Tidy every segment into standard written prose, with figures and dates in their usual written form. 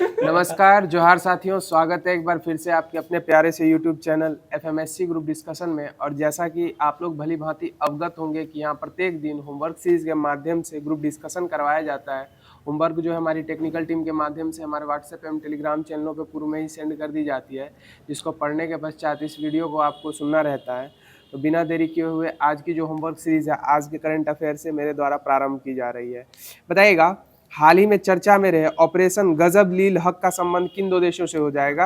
नमस्कार, जोहार साथियों, स्वागत है एक बार फिर से आपके अपने प्यारे से यूट्यूब चैनल एफएमएससी ग्रुप डिस्कशन में। और जैसा कि आप लोग भली भांति अवगत होंगे कि यहाँ प्रत्येक दिन होमवर्क सीरीज के माध्यम से ग्रुप डिस्कशन करवाया जाता है। होमवर्क जो है हमारी टेक्निकल टीम के माध्यम से हमारे व्हाट्सएप एवं टेलीग्राम चैनलों पर पूर्व में ही सेंड कर दी जाती है, जिसको पढ़ने के पश्चात इस वीडियो को आपको सुनना रहता है। तो बिना देरी किए हुए आज की जो होमवर्क सीरीज है आज के करंट अफेयर से मेरे द्वारा प्रारंभ की जा रही है। बताइएगा, हाल ही में चर्चा में रहे ऑपरेशन गजब लील हक का संबंध किन दो देशों से हो जाएगा?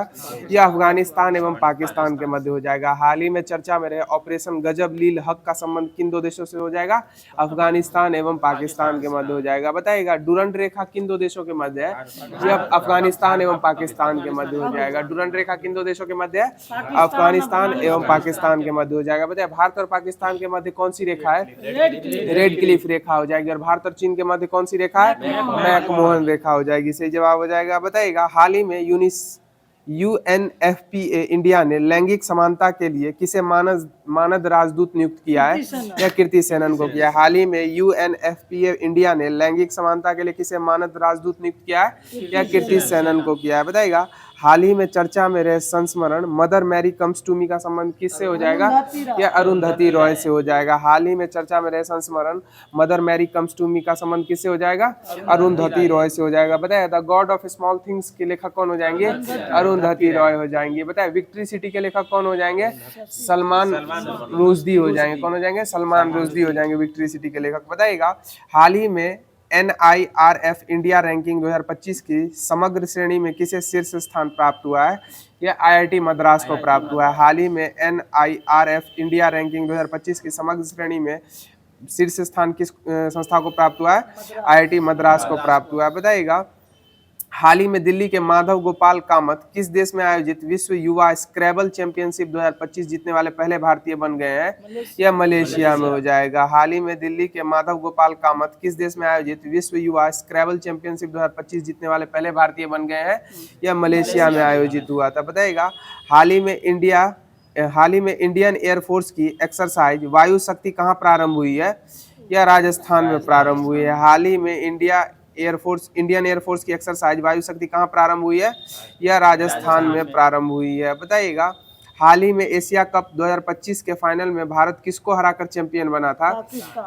यह अफगानिस्तान एवं पाकिस्तान के मध्य हो जाएगा। हाल ही में चर्चा में रहे ऑपरेशन गजब लील हक का संबंध किन दो देशों से हो जाएगा? अफगानिस्तान एवं पाकिस्तान के मध्य हो जाएगा। बताइएगा, डुरंड रेखा किन दो देशों के मध्य है? यह अफगानिस्तान एवं पाकिस्तान के मध्य हो जाएगा। डुरंड रेखा किन दो देशों के मध्य है? अफगानिस्तान एवं पाकिस्तान के मध्य हो जाएगा। बताइए, भारत और पाकिस्तान के मध्य कौन सी रेखा है? रेड क्लिफ रेखा हो जाएगी। और भारत और चीन के मध्य कौन सी रेखा है? मैकमोहन रेखा हो जाएगी। सही जवाब हो जाएगा। बताइएगा, हाल ही में यूएनएफपीए इंडिया ने लैंगिक समानता के लिए किसे मानद राजदूत नियुक्त किया है? या कीर्ति सेनन को किया है। हाल ही में यूएनएफपीए इंडिया ने लैंगिक समानता के लिए किसे मानद राजदूत नियुक्त किया है? या कीर्ति सेनन को किया है। बताइएगा, हाल ही में चर्चा में रहे संस्मरण mother Mary comes to me का संबंध किससे हो जाएगा? या अरुंधति रॉय से हो जाएगा। हाल ही में चर्चा में रहे संस्मरण mother Mary comes to me का संबंध किससे हो जाएगा? अरुंधति रॉय से हो जाएगा। बताया, the God of small things के लेखक कौन हो जाएंगे? अरुंधति रॉय हो जाएंगे। बताया, विक्ट्री सिटी के लेखक कौन हो जाएंगे? सलमान रुश्दी हो जाएंगे। कौन हो जाएंगे? सलमान रुश्दी हो जाएंगे विक्ट्री सिटी के लेखक। बताइएगा, हाल ही में NIRF इंडिया रैंकिंग 2025 की समग्र श्रेणी में किसे शीर्ष स्थान प्राप्त हुआ है? यह IIT मद्रास को प्राप्त हुआ है। हाल ही में NIRF इंडिया रैंकिंग 2025 की समग्र श्रेणी में शीर्ष स्थान किस संस्था को प्राप्त हुआ है? IIT मद्रास को प्राप्त हुआ है। बताइएगा, हाल ही में दिल्ली के माधव गोपाल कामत किस देश में आयोजित विश्व युवा स्क्रैबल चैंपियनशिप 2025 जीतने वाले पहले भारतीय बन गए हैं? यह मलेशिया में हो जाएगा। हाल ही में दिल्ली के माधव गोपाल कामत किस देश में आयोजित विश्व युवा स्क्रैबल चैंपियनशिप 2025 जीतने वाले पहले भारतीय बन गए हैं? यह मलेशिया में आयोजित हुआ था। बताइएगा, हाल ही में इंडियन एयरफोर्स की एक्सरसाइज वायु शक्ति कहाँ प्रारंभ हुई है? यह राजस्थान में प्रारंभ हुई है। हाल ही में इंडियन एयरफोर्स की एक्सरसाइज वायु शक्ति कहाँ प्रारंभ हुई है? यह राजस्थान में प्रारंभ हुई है। बताइएगा, हाल ही में एशिया कप 2025 के फाइनल में भारत किसको हराकर चैंपियन बना था?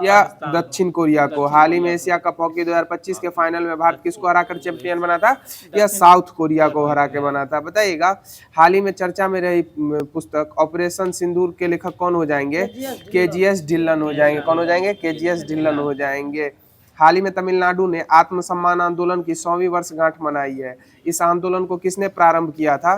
या दक्षिण कोरिया को। हाल ही में एशिया कप हॉकी 2025 के फाइनल में भारत किसको हराकर चैंपियन बना था? या साउथ कोरिया को हरा के बना था। बताइएगा, हाल ही में चर्चा में रही पुस्तक ऑपरेशन सिंदूर के लेखक कौन हो जाएंगे? KGS ढिल्लन हो जाएंगे। कौन हो जाएंगे? KGS ढिल्लन हो जाएंगे। हाल ही में तमिलनाडु ने आत्मसम्मान आंदोलन की 100वीं वर्षगांठ मनाई है। इस आंदोलन को किसने प्रारंभ किया था?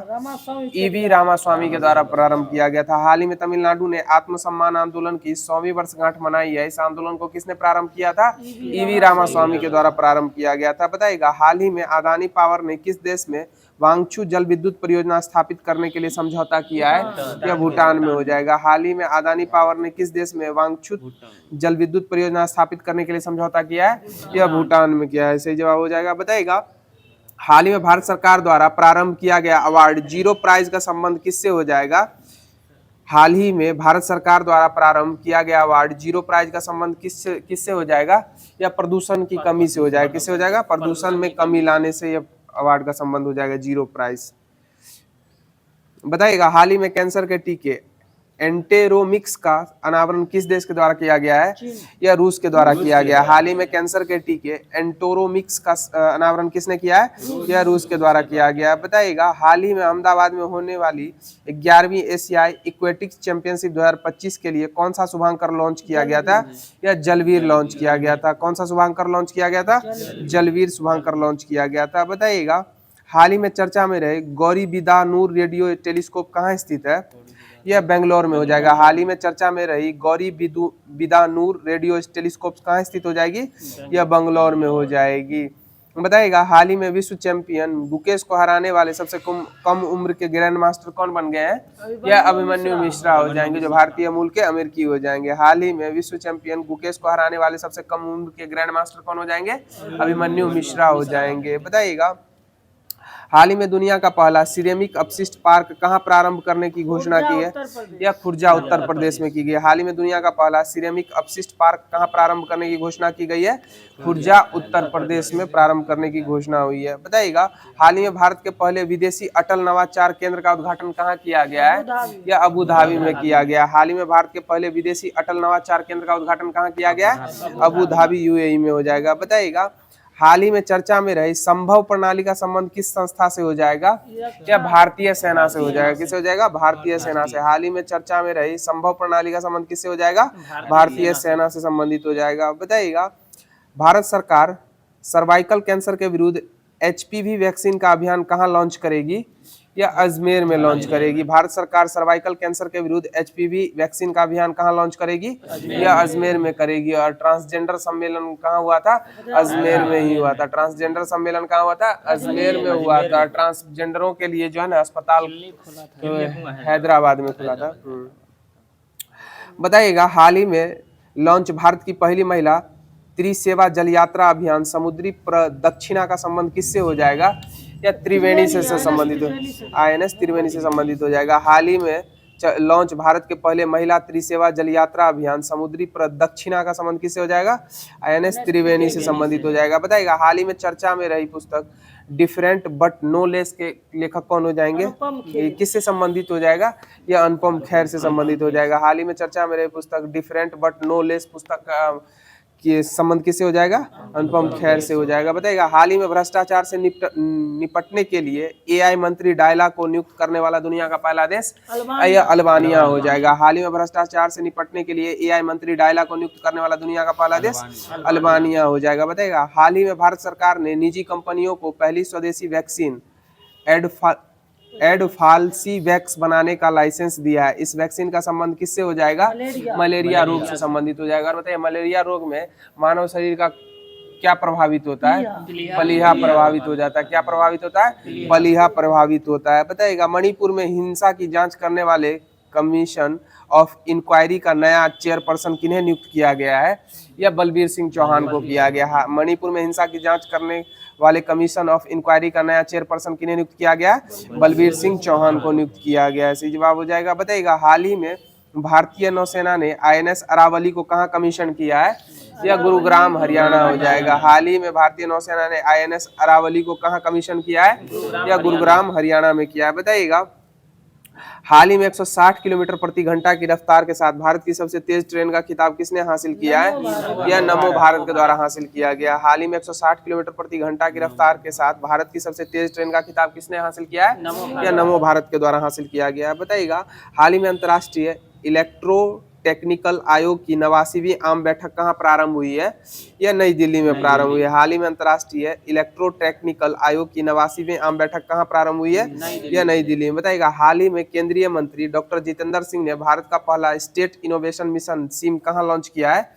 EV रामास्वामी के द्वारा प्रारंभ किया गया था। हाल ही में तमिलनाडु ने आत्मसम्मान आंदोलन की 100वीं वर्षगांठ मनाई है। इस आंदोलन को किसने प्रारंभ किया था? EV रामास्वामी के द्वारा प्रारंभ किया गया था। बताइएगा, हाल ही में अदानी पावर ने किस देश में वांगचू जल विद्युत परियोजना स्थापित करने के लिए समझौता किया है? यह भूटान में हो जाएगा। हाल ही में अदानी पावर ने किस देश में वांगचू जल विद्युत परियोजना स्थापित करने के लिए समझौता किया है? यह भूटान में किया है। सही जवाब हो जाएगा। बताइएगा, हाल ही में भारत सरकार द्वारा प्रारंभ किया गया अवार्ड जीरो प्राइज का संबंध किससे हो जाएगा? हाल ही में भारत सरकार द्वारा प्रारंभ किया गया अवार्ड जीरो प्राइज का संबंध किससे हो जाएगा? या प्रदूषण की कमी से हो जाएगा। किससे हो जाएगा? प्रदूषण में कमी लाने से यह अवार्ड का संबंध हो जाएगा जीरो प्राइज। बताइएगा, हाल ही में कैंसर के टीके एंटेरोमिक्स का अनावरण किस देश के द्वारा किया गया है? या रूस के द्वारा किया गया। हाल ही में कैंसर के टीके एंटेरोमिक्स का अनावरण किसने किया है? या रूस के द्वारा किया गया। बताइएगा, हाल ही में अहमदाबाद में होने वाली 11वीं एशियाई एक्वेटिक्स चैंपियनशिप 2025 के लिए कौन सा शुभांकर लॉन्च किया गया था? या जलवीर लॉन्च किया गया था। कौन सा शुभांकर लॉन्च किया गया था? जलवीर शुभांकर लॉन्च किया गया था। बताइएगा, हाल ही में चर्चा में रहे गौरी बिदानूर रेडियो टेलीस्कोप कहाँ स्थित है? यह बेंगलोर में हो जाएगा। हाल ही में चर्चा में रही गौरी बिदानूर रेडियो टेलीस्कोप कहाँ स्थित हो जाएगी? यह बेंगलोर में हो जाएगी। बताइएगा, हाल ही में विश्व चैंपियन गुकेश को हराने वाले सबसे कम उम्र के ग्रैंड मास्टर कौन बन गए हैं? यह अभिमन्यु मिश्रा हो जाएंगे, जो भारतीय मूल के अमेरिकी हो जाएंगे। हाल ही में विश्व चैंपियन गुकेश को हराने वाले सबसे कम उम्र के ग्रैंड मास्टर कौन हो जाएंगे? अभिमन्यु मिश्रा हो जाएंगे। बताइएगा, हाल ही में दुनिया का पहला सिरेमिक अपशिष्ट पार्क कहाँ प्रारंभ करने की घोषणा की है? यह खुर्जा उत्तर प्रदेश में की गई है। हाल ही में दुनिया का पहला सिरेमिक अपशिष्ट पार्क कहाँ प्रारंभ करने की घोषणा की गई है? खुर्जा उत्तर प्रदेश में प्रारंभ करने की घोषणा हुई है। बताइएगा, हाल ही में भारत के पहले विदेशी अटल नवाचार केंद्र का उद्घाटन कहाँ किया गया है? यह अबू धाबी में किया गया। हाल ही में भारत के पहले विदेशी अटल नवाचार केंद्र का उद्घाटन कहाँ किया गया है? अबू धाबी यूएई में हो जाएगा। बताइएगा, हाल ही में चर्चा में रही संभव प्रणाली का संबंध किस संस्था से हो जाएगा? क्या भारतीय सेना से हो जाएगा? किससे हो जाएगा? भारतीय सेना से। हाल ही में चर्चा में रही संभव प्रणाली का संबंध किससे हो जाएगा? भारतीय सेना से संबंधित हो जाएगा। बताइएगा, भारत सरकार सर्वाइकल कैंसर के विरुद्ध HPV वैक्सीन का अभियान कहाँ लॉन्च करेगी? या अजमेर में लॉन्च करेगी। भारत सरकार सर्वाइकल कैंसर के विरुद्ध HPV वैक्सीन का अभियान कहाँ लॉन्च करेगी? या अजमेर में करेगी। और ट्रांसजेंडर सम्मेलन कहाँ हुआ था? अजमेर में ही हुआ था। ट्रांसजेंडर सम्मेलन कहाँ हुआ था? अजमेर में हुआ था। ट्रांसजेंडरों के लिए जो है ना अस्पताल हैदराबाद में खुला था। बताइएगा, हाल ही में लॉन्च भारत की पहली महिला त्रिसेवा जल यात्रा अभियान समुद्री प्रदक्षिणा का संबंध किससे हो जाएगा? या त्रिवेणी से संबंधित हो, INS त्रिवेणी से संबंधित हो जाएगा। हाल ही में लॉन्च भारत के पहले महिला त्रिसेवा जल यात्रा अभियान समुद्री प्रदक्षिणा का संबंध किससे हो जाएगा? INS त्रिवेणी से संबंधित हो जाएगा। बताइएगा, हाल ही में चर्चा में रही पुस्तक डिफरेंट बट नो लेस के लेखक कौन हो जाएंगे? किससे संबंधित हो जाएगा? यह अनुपम खेर से संबंधित हो जाएगा। हाल ही में चर्चा में रही पुस्तक डिफरेंट बट नो लेस पुस्तक कि संबंध किससे हो जाएगा? अनुपम खेर से हो जाएगा। बताइएगा, हाल ही में भ्रष्टाचार से निपटने के लिए AI मंत्री डायला को नियुक्त करने वाला दुनिया का पहला देश? यह अल्बानिया हो जाएगा। हाल ही में भ्रष्टाचार से निपटने के लिए AI मंत्री डायला को नियुक्त करने वाला दुनिया का पहला देश? अल्बानिया हो जाएगा। बताइएगा, हाल ही में भारत सरकार ने निजी कंपनियों को पहली स्वदेशी वैक्सीन एडफाल्सीवैक्स बनाने का लाइसेंस दिया है। इस वैक्सीन का संबंध किससे हो जाएगा? मलेरिया रोग से संबंधित हो जाएगा। और बताइए, मलेरिया रोग में मानव शरीर का क्या प्रभावित होता है? पलीहा प्रभावित हो जाता है। क्या प्रभावित होता है? पलीहा प्रभावित होता है। बताइएगा, मणिपुर में हिंसा की जांच करने वाले कमीशन ऑफ इंक्वायरी का नया चेयरपर्सन किन्हें नियुक्त किया गया है? या बलबीर सिंह चौहान को किया गया। मणिपुर में हिंसा की जांच करने वाले कमीशन ऑफ इंक्वायरी का नया चेयरपर्सन किन्हें नियुक्त किया गया? बलबीर सिंह चौहान को नियुक्त किया गया। सही जवाब हो जाएगा। बताइएगा, हाल ही में भारतीय नौसेना ने INS अरावली को कहाँ कमीशन किया है? या गुरुग्राम हरियाणा हो जाएगा। हाल ही में भारतीय नौसेना ने INS अरावली को कहाँ कमीशन किया है? या गुरुग्राम हरियाणा में किया है। बताइएगा, हाल ही में 160 किलोमीटर प्रति घंटा की रफ्तार के साथ भारत की सबसे तेज ट्रेन का खिताब किसने हासिल किया है? यह नमो भारत के द्वारा हासिल किया गया। हाल ही में 160 किलोमीटर प्रति घंटा की रफ्तार के साथ भारत की सबसे तेज ट्रेन का खिताब किसने हासिल किया है? यह नमो भारत के द्वारा हासिल किया गया। बताइएगा, हाल ही में अंतर्राष्ट्रीय इलेक्ट्रो टेक्निकल आयोग की 89वीं आम बैठक कहाँ प्रारंभ हुई है? यह नई दिल्ली में प्रारंभ हुई है। हाल ही में अंतर्राष्ट्रीय इलेक्ट्रो टेक्निकल आयोग की 89वीं आम बैठक कहाँ प्रारंभ हुई है? यह नई दिल्ली में। बताइएगा, हाल ही में केंद्रीय मंत्री डॉक्टर जितेंद्र सिंह ने भारत का पहला स्टेट इनोवेशन मिशन SIM कहाँ लॉन्च किया है?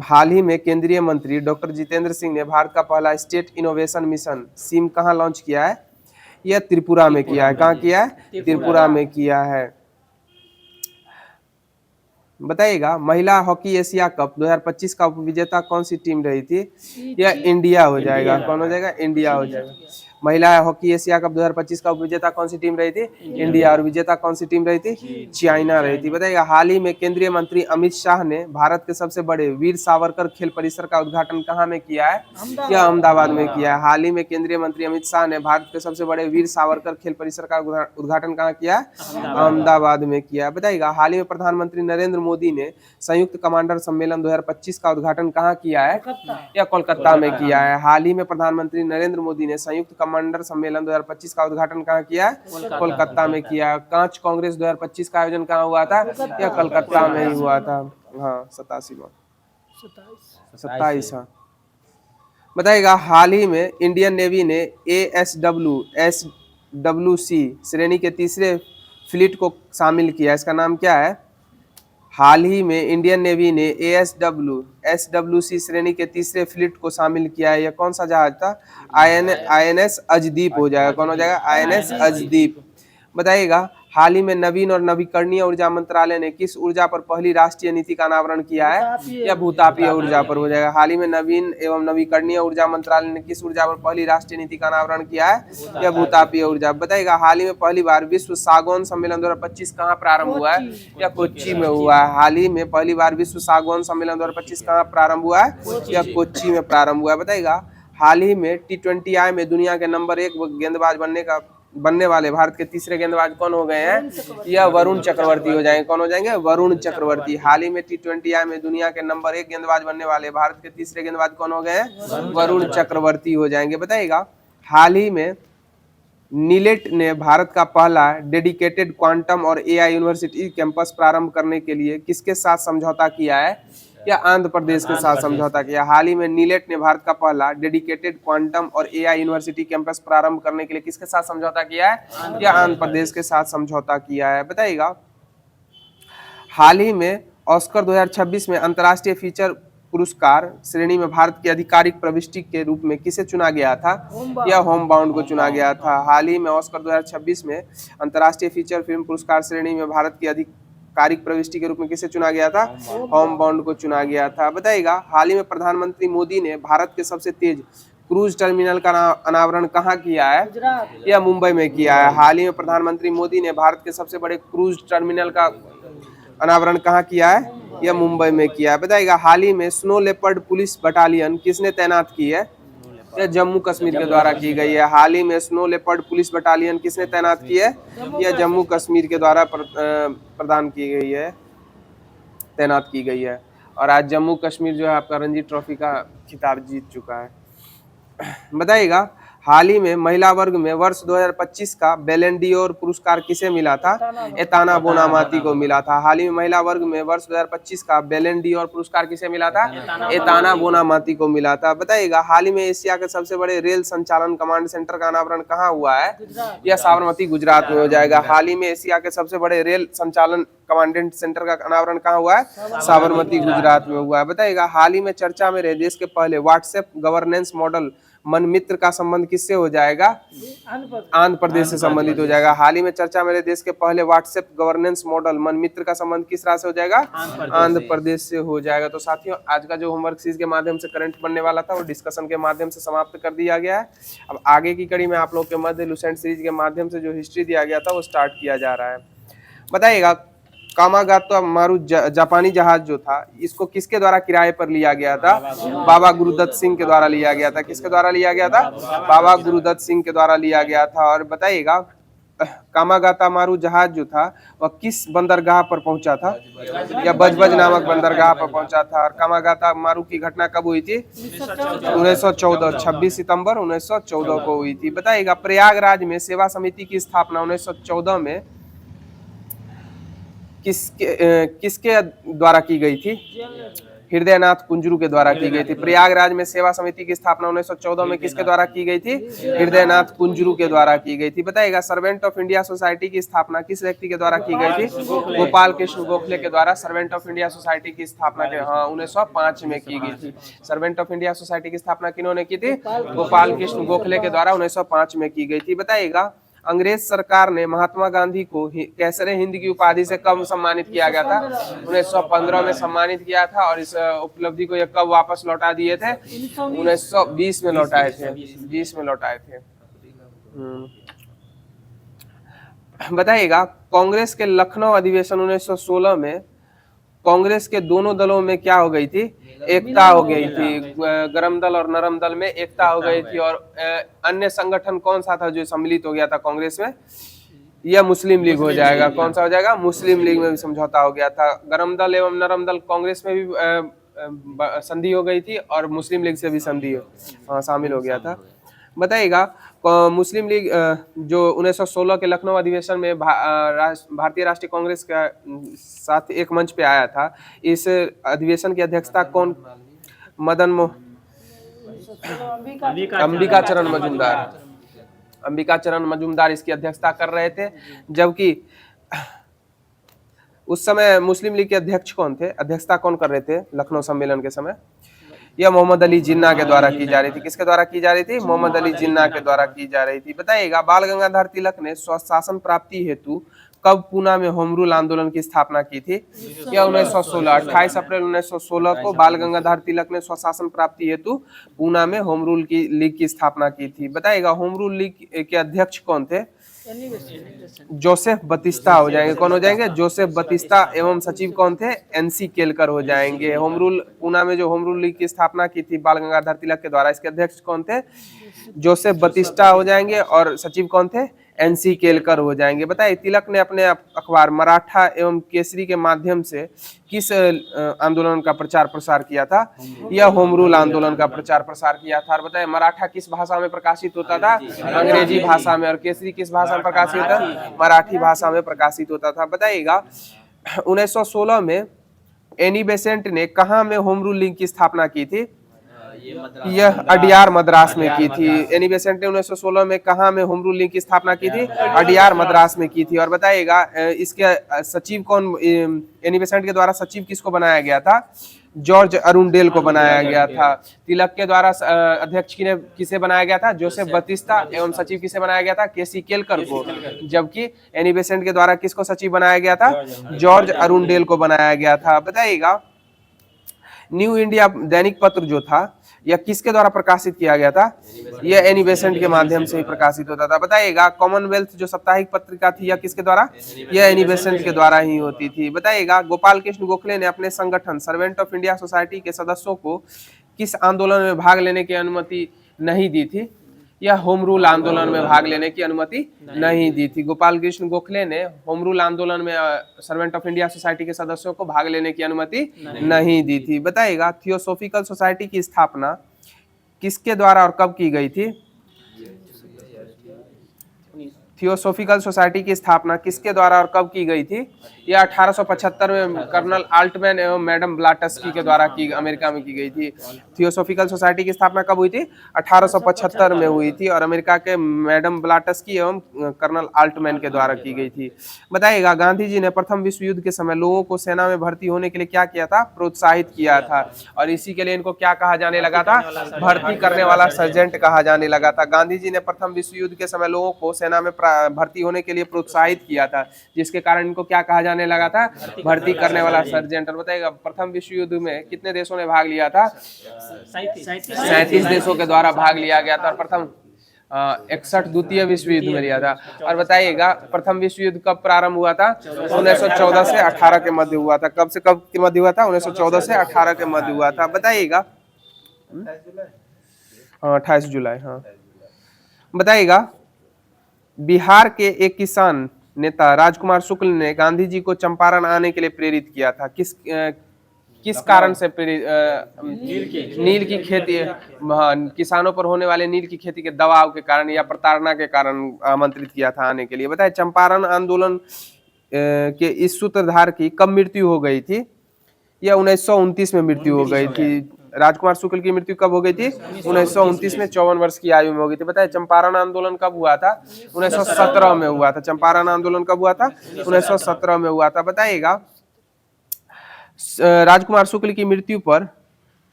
हाल ही में केंद्रीय मंत्री डॉक्टर जितेंद्र सिंह ने भारत का पहला स्टेट इनोवेशन मिशन SIM कहाँ लॉन्च किया है? यह त्रिपुरा में किया है। कहाँ किया है? त्रिपुरा में किया है। बताइएगा, महिला हॉकी एशिया कप 2025 का उपविजेता कौन सी टीम रही थी? यह इंडिया हो जाएगा। कौन हो जाएगा? इंडिया हो जाएगा। महिला हॉकी एशिया कप 2025 का उपविजेता कौन सी टीम रही थी? इंडिया। और विजेता कौन सी टीम रही थी? चाइना रही थी। बताइएगा, हाल ही में केंद्रीय मंत्री अमित शाह ने भारत के सबसे बड़े वीर सावरकर खेल परिसर का उद्घाटन कहाँ में किया है? यह अहमदाबाद में किया है। हाल ही में केंद्रीय मंत्री अमित शाह ने भारत के सबसे बड़े वीर सावरकर खेल परिसर का उद्घाटन कहाँ किया है? अहमदाबाद में किया। बताइएगा, हाल ही में प्रधानमंत्री नरेंद्र मोदी ने संयुक्त कमांडर सम्मेलन 2025 का उद्घाटन कहाँ किया है? या कोलकाता में किया है। हाल ही में प्रधानमंत्री नरेंद्र मोदी ने संयुक्त कमांडर सम्मेलन 2025 का उद्घाटन कहाँ किया है? कोलकाता में किया। कांच कांग्रेस 2025 का आयोजन कहाँ हुआ था? या कोलकाता में ही हुआ था। हाँ, 27। हाँ, बताइएगा, हाल ही में इंडियन नेवी ने SWC श्रेणी के तीसरे फ्लीट को शामिल किया। इसका नाम क्या है? हाल ही में इंडियन नेवी ने SWC श्रेणी के तीसरे फ्लीट को शामिल किया है। यह कौन सा जहाज था? INS अजदीप हो जाएगा। कौन हो जाएगा? INS अजदीप। बताइएगा हाल ही में नवीन और नवीकरणीय ऊर्जा मंत्रालय ने किस ऊर्जा पर पहली राष्ट्रीय नीति का अनावरण किया है? या भूतापीय ऊर्जा पर हो जाएगा। हाल ही में नवीन एवं नवीकरणीय ऊर्जा मंत्रालय ने किस ऊर्जा पर पहली राष्ट्रीय नीति का अनावरण किया है? या भूतापीय ऊर्जा। बताइएगा हाल ही में पहली बार विश्व सागौन सम्मेलन 2025 कहाँ प्रारंभ हुआ है? या कोच्चि में हुआ है। हाल ही में पहली बार विश्व सागौन सम्मेलन 2025 कहाँ प्रारंभ हुआ है? या कोच्चि में प्रारंभ हुआ है। बताइएगा हाल ही में T20I में दुनिया के नंबर 1 गेंदबाज बनने वाले भारत के तीसरे गेंदबाज कौन हो गए हैं? या वरुण चक्रवर्ती हो जाएंगे। कौन हो जाएंगे? वरुण चक्रवर्ती। हाल ही में T20I में दुनिया के नंबर 1 गेंदबाज बनने वाले भारत के तीसरे गेंदबाज कौन हो गए हैं? वरुण चक्रवर्ती हो जाएंगे। बताइएगा हाल ही में नीलेट ने भारत का पहला डेडिकेटेड क्वांटम और AI यूनिवर्सिटी कैंपस प्रारंभ करने के लिए किसके साथ समझौता किया है? या आंध्र प्रदेश के साथ समझौता किया। हाल ही में नीलेट ने भारत का पहला डेडिकेटेड क्वांटम और AI यूनिवर्सिटी कैंपस प्रारंभ करने के लिए किसके साथ समझौता किया है? या आंध्र प्रदेश के साथ समझौता किया है। बताइएगा हाल ही में ऑस्कर 2026 में अंतर्राष्ट्रीय फीचर पुरस्कार श्रेणी में भारत की आधिकारिक प्रविष्टि के रूप में किसे चुना गया था? या होम बाउंड को चुना गया था। हाल ही में ऑस्कर 2026 में अंतर्राष्ट्रीय फीचर फिल्म पुरस्कार श्रेणी में भारत की आधिकारिक प्रविष्टि के रूप में किसे चुना गया था? होम बाउंड को चुना गया था। बताइएगा हाल ही में प्रधानमंत्री मोदी ने भारत के सबसे तेज क्रूज टर्मिनल का अनावरण कहाँ किया है? या मुंबई में किया है। हाल ही में प्रधानमंत्री मोदी ने भारत के सबसे बड़े क्रूज टर्मिनल का अनावरण कहाँ किया है? या मुंबई में किया है। बताइएगा हाल ही में स्नो लेपर्ड पुलिस बटालियन किसने तैनात की है? या जम्मू कश्मीर के द्वारा की गई है। हाल ही में स्नो लेपर्ड पुलिस बटालियन किसने तैनात की है? या जम्मू कश्मीर के द्वारा प्रदान की गई है, तैनात की गई है। और आज जम्मू कश्मीर जो है आपका रणजी ट्रॉफी का खिताब जीत चुका है। बताइएगा हाल ही में महिला वर्ग में वर्ष 2025 का बैलन डी'ओर पुरस्कार किसे मिला था? एताना बोनामाती को मिला था। हाल ही में महिला वर्ग में वर्ष 2025 का बैलन डी'ओर पुरस्कार किसे मिला था? एताना बोनामाती को मिला था। बताइएगा हाल ही में एशिया के सबसे बड़े रेल संचालन कमांड सेंटर का अनावरण कहाँ हुआ है? यह साबरमती गुजरात में हो जाएगा। हाल ही में एशिया के सबसे बड़े रेल संचालन कमांडेंट सेंटर का अनावरण कहाँ हुआ है? साबरमती गुजरात में हुआ है। बताइएगा हाल ही में चर्चा में रहे देश के पहले व्हाट्सएप गवर्नेंस मॉडल मनमित्र का संबंध किससे हो जाएगा? आंध्र प्रदेश से संबंधित हो जाएगा। हाल ही में चर्चा में रहे देश के पहले व्हाट्सएप गवर्नेंस मॉडल मनमित्र का संबंध किस राज्य से हो जाएगा? आंध्र प्रदेश से हो जाएगा। तो साथियों आज का जो होमवर्क सीरीज के माध्यम से करंट बनने वाला था वो डिस्कशन के माध्यम से समाप्त कर दिया गया है। अब आगे की कड़ी में आप लोग के मध्य लुसेंट सीरीज के माध्यम से जो हिस्ट्री दिया गया था वो स्टार्ट किया जा रहा है। बताइएगा कामागाता मारू जापानी जहाज जो था इसको किसके द्वारा किराए पर लिया गया था? बाबा गुरुदत्त सिंह के द्वारा लिया गया था। किसके द्वारा लिया गया था? बाबा गुरुदत्त सिंह के द्वारा लिया गया था। और बताइएगा कामागाता मारू जहाज जो था वह किस बंदरगाह पर पहुंचा था? या बजबज नामक बंदरगाह पर पहुंचा था। और कामागाता मारू की घटना कब हुई थी? 1914 26 सितंबर 1914 को हुई थी। बताइएगा प्रयागराज में सेवा समिति की स्थापना 1914 में किसके द्वारा की गई थी? हृदयनाथ कुंजरू के द्वारा की गई थी। प्रयागराज में सेवा समिति की स्थापना 1914 में किसके द्वारा की गई थी? हृदयनाथ कुंजरू के द्वारा की गई थी। बताइएगा सर्वेंट ऑफ इंडिया सोसाइटी की स्थापना किस व्यक्ति के द्वारा की गई थी? गोपाल कृष्ण गोखले के द्वारा सर्वेंट ऑफ इंडिया सोसाइटी की स्थापना 1905 में की गई थी। सर्वेंट ऑफ इंडिया सोसाइटी की स्थापना किन्होंने की थी? गोपाल कृष्ण गोखले के द्वारा 1905 में की गई थी। बताइएगा अंग्रेज सरकार ने महात्मा गांधी को कैसरे हिंद की उपाधि से कब सम्मानित किया गया था? 1915 में सम्मानित किया था। और इस उपलब्धि को ये कब वापस लौटा दिए थे? 1920 में लौटाए थे। 20 में लौटाए थे। बताइएगा कांग्रेस के लखनऊ अधिवेशन 1916 में कांग्रेस के दोनों दलों में क्या हो गई थी? एकता हो गई थी। गरम दल और नरम दल में एकता हो गई थी। और अन्य संगठन कौन सा था जो सम्मिलित हो गया था कांग्रेस में? यह मुस्लिम लीग हो जाएगा। कौन सा हो जाएगा? मुस्लिम लीग में भी समझौता हो गया था। गरम दल एवं नरम दल कांग्रेस में भी संधि हो गई थी और मुस्लिम लीग से भी संधि शामिल हो गया था। बताइएगा मुस्लिम लीग जो 1916 के लखनऊ अधिवेशन में भारतीय राष्ट्रीय कांग्रेस के साथ एक मंच पे आया था। इस अधिवेशन की अध्यक्षता कौन? अंबिका चरण मजूमदार। अंबिका चरण मजूमदार इसकी अध्यक्षता कर रहे थे। जबकि उस समय मुस्लिम लीग के अध्यक्ष कौन थे? अध्यक्षता कौन कर रहे थे लखनऊ सम्मेलन के समय? यह मोहम्मद अली जिन्ना के द्वारा की जा रही थी। किसके द्वारा की जा रही थी? मोहम्मद अली जिन्ना के द्वारा की जा रही थी। बताइएगा बाल गंगाधर तिलक ने स्वशासन प्राप्ति हेतु कब पूना में होम रूल आंदोलन की स्थापना की थी? यह 1916 28 अप्रैल 1916 को बाल गंगाधर तिलक ने स्वशासन प्राप्ति हेतु पूना में होम रूल की लीग की स्थापना की थी। बताइएगा होम रूल लीग के अध्यक्ष कौन थे? जोसेफ बतिस्ता हो जाएंगे। कौन हो जाएंगे? जोसेफ बतिस्ता। एवं सचिव कौन थे? एनसी केलकर हो जाएंगे। होम रूल पूना में जो होम रूल लीग की स्थापना की थी बाल गंगाधर तिलक के द्वारा, इसके अध्यक्ष कौन थे? जोसेफ बतिस्ता हो जाएंगे। और सचिव कौन थे? एनसी केलकर हो जाएंगे। बताइए तिलक ने अपने अखबार मराठा एवं केसरी के माध्यम से किस आंदोलन का प्रचार प्रसार किया था? यह होम रूल आंदोलन का प्रचार प्रसार किया था। और बताइए मराठा किस भाषा में प्रकाशित होता था? अंग्रेजी भाषा में। और केसरी किस भाषा में प्रकाशित होता था? मराठी भाषा में प्रकाशित होता था। बताइएगा 1916 में एनी बेसेंट ने कहाँ में होम रूल लीग की स्थापना की थी? यह अडियार मद्रास में की थी। एनी बेसेंट ने 1916 में कहाँ में होम रूल लीग की स्थापना की थी? अडियार मद्रास में की थी। और बताइएगा इसके सचिव कौन, एनी बेसेंट के द्वारा सचिव किसको बनाया गया था? जॉर्ज अरुंडेल को बनाया गया था। तिलक के द्वारा अध्यक्ष किसे बनाया गया था? जोसेफ बतिस्ता। एवं सचिव किसे बनाया गया था? केसी केलकर को। जबकि एनी बेसेंट के द्वारा किसको सचिव बनाया गया था? जॉर्ज अरुंडेल को बनाया गया था। बताइएगा न्यू इंडिया दैनिक पत्र जो था यह किसके द्वारा प्रकाशित किया गया था? यह एनी बेसेंट के माध्यम से ही प्रकाशित होता था। बताइएगा कॉमनवेल्थ जो साप्ताहिक पत्रिका थी यह किसके द्वारा? यह एनी बेसेंट के द्वारा ही होती थी। बताइएगा गोपाल कृष्ण गोखले ने अपने संगठन सर्वेंट ऑफ इंडिया सोसाइटी के सदस्यों को किस आंदोलन में भाग लेने की अनुमति नहीं दी थी? यह होम रूल आंदोलन में भाग लेने की अनुमति नहीं दी थी। गोपाल कृष्ण गोखले ने होम रूल आंदोलन में सर्वेंट ऑफ इंडिया सोसाइटी के सदस्यों को भाग लेने की अनुमति नहीं दी थी। बताइएगा थियोसॉफिकल सोसाइटी की स्थापना किसके द्वारा और कब की गई थी? थियोसॉफिकल सोसाइटी की स्थापना किसके द्वारा और कब की गई थी? यह 1875 में कर्नल आल्टमैन एवं मैडम ब्लाटस्की के द्वारा की अमेरिका में की गई थी। थियोसॉफिकल सोसाइटी की स्थापना कब हुई थी? 1875 में हुई थी और अमेरिका के मैडम ब्लाटस्की एवं कर्नल आल्टमैन के द्वारा की गई थी। बताइएगा गांधी जी ने प्रथम विश्व युद्ध के समय लोगों को सेना में भर्ती होने के लिए क्या किया था? प्रोत्साहित किया था। और इसी के लिए इनको क्या कहा जाने लगा था? भर्ती करने वाला सर्जेंट कहा जाने लगा था। गांधी जी ने प्रथम विश्व युद्ध के समय लोगों को सेना में भर्ती होने के लिए प्रोत्साहित किया था, जिसके कारण इनको क्या कहा जाने लगा था? भर्ती करने वाला सर्जेंट। और बताइएगा प्रथम विश्व युद्ध में कितने देशों ने भाग लिया था? 37 देशों के द्वारा भाग लिया गया था। और प्रथम 61 द्वितीय विश्व युद्ध में लिया था। और बताइएगा प्रथम विश्व युद्ध कब प्रारंभ हुआ था? 1914 से 18 के मध्य हुआ था। कब से कब के मध्य हुआ था? 1914 से 18 के मध्य हुआ था। बताइएगा 28 जुलाई। हाँ बताइएगा बिहार के एक किसान नेता राजकुमार शुक्ल ने गांधी जी को चंपारण आने के लिए प्रेरित किया था। किस कारण से प्रेरित? नील की खेती, किसानों पर होने वाले नील की खेती के दबाव के कारण या प्रताड़ना के कारण आमंत्रित किया था आने के लिए। बताए चंपारण आंदोलन के इस सूत्रधार की कब मृत्यु हो गई थी? यह 1929 में मृत्यु हो गई थी। राजकुमार शुक्ल की मृत्यु कब हो गई थी? 1929 में 54 वर्ष की आयु में हो गई थी। बताए चंपारण आंदोलन कब हुआ था? 1917 में हुआ था। चंपारण आंदोलन कब हुआ था? 1917 में हुआ था। बताइएगा राजकुमार शुक्ल की मृत्यु पर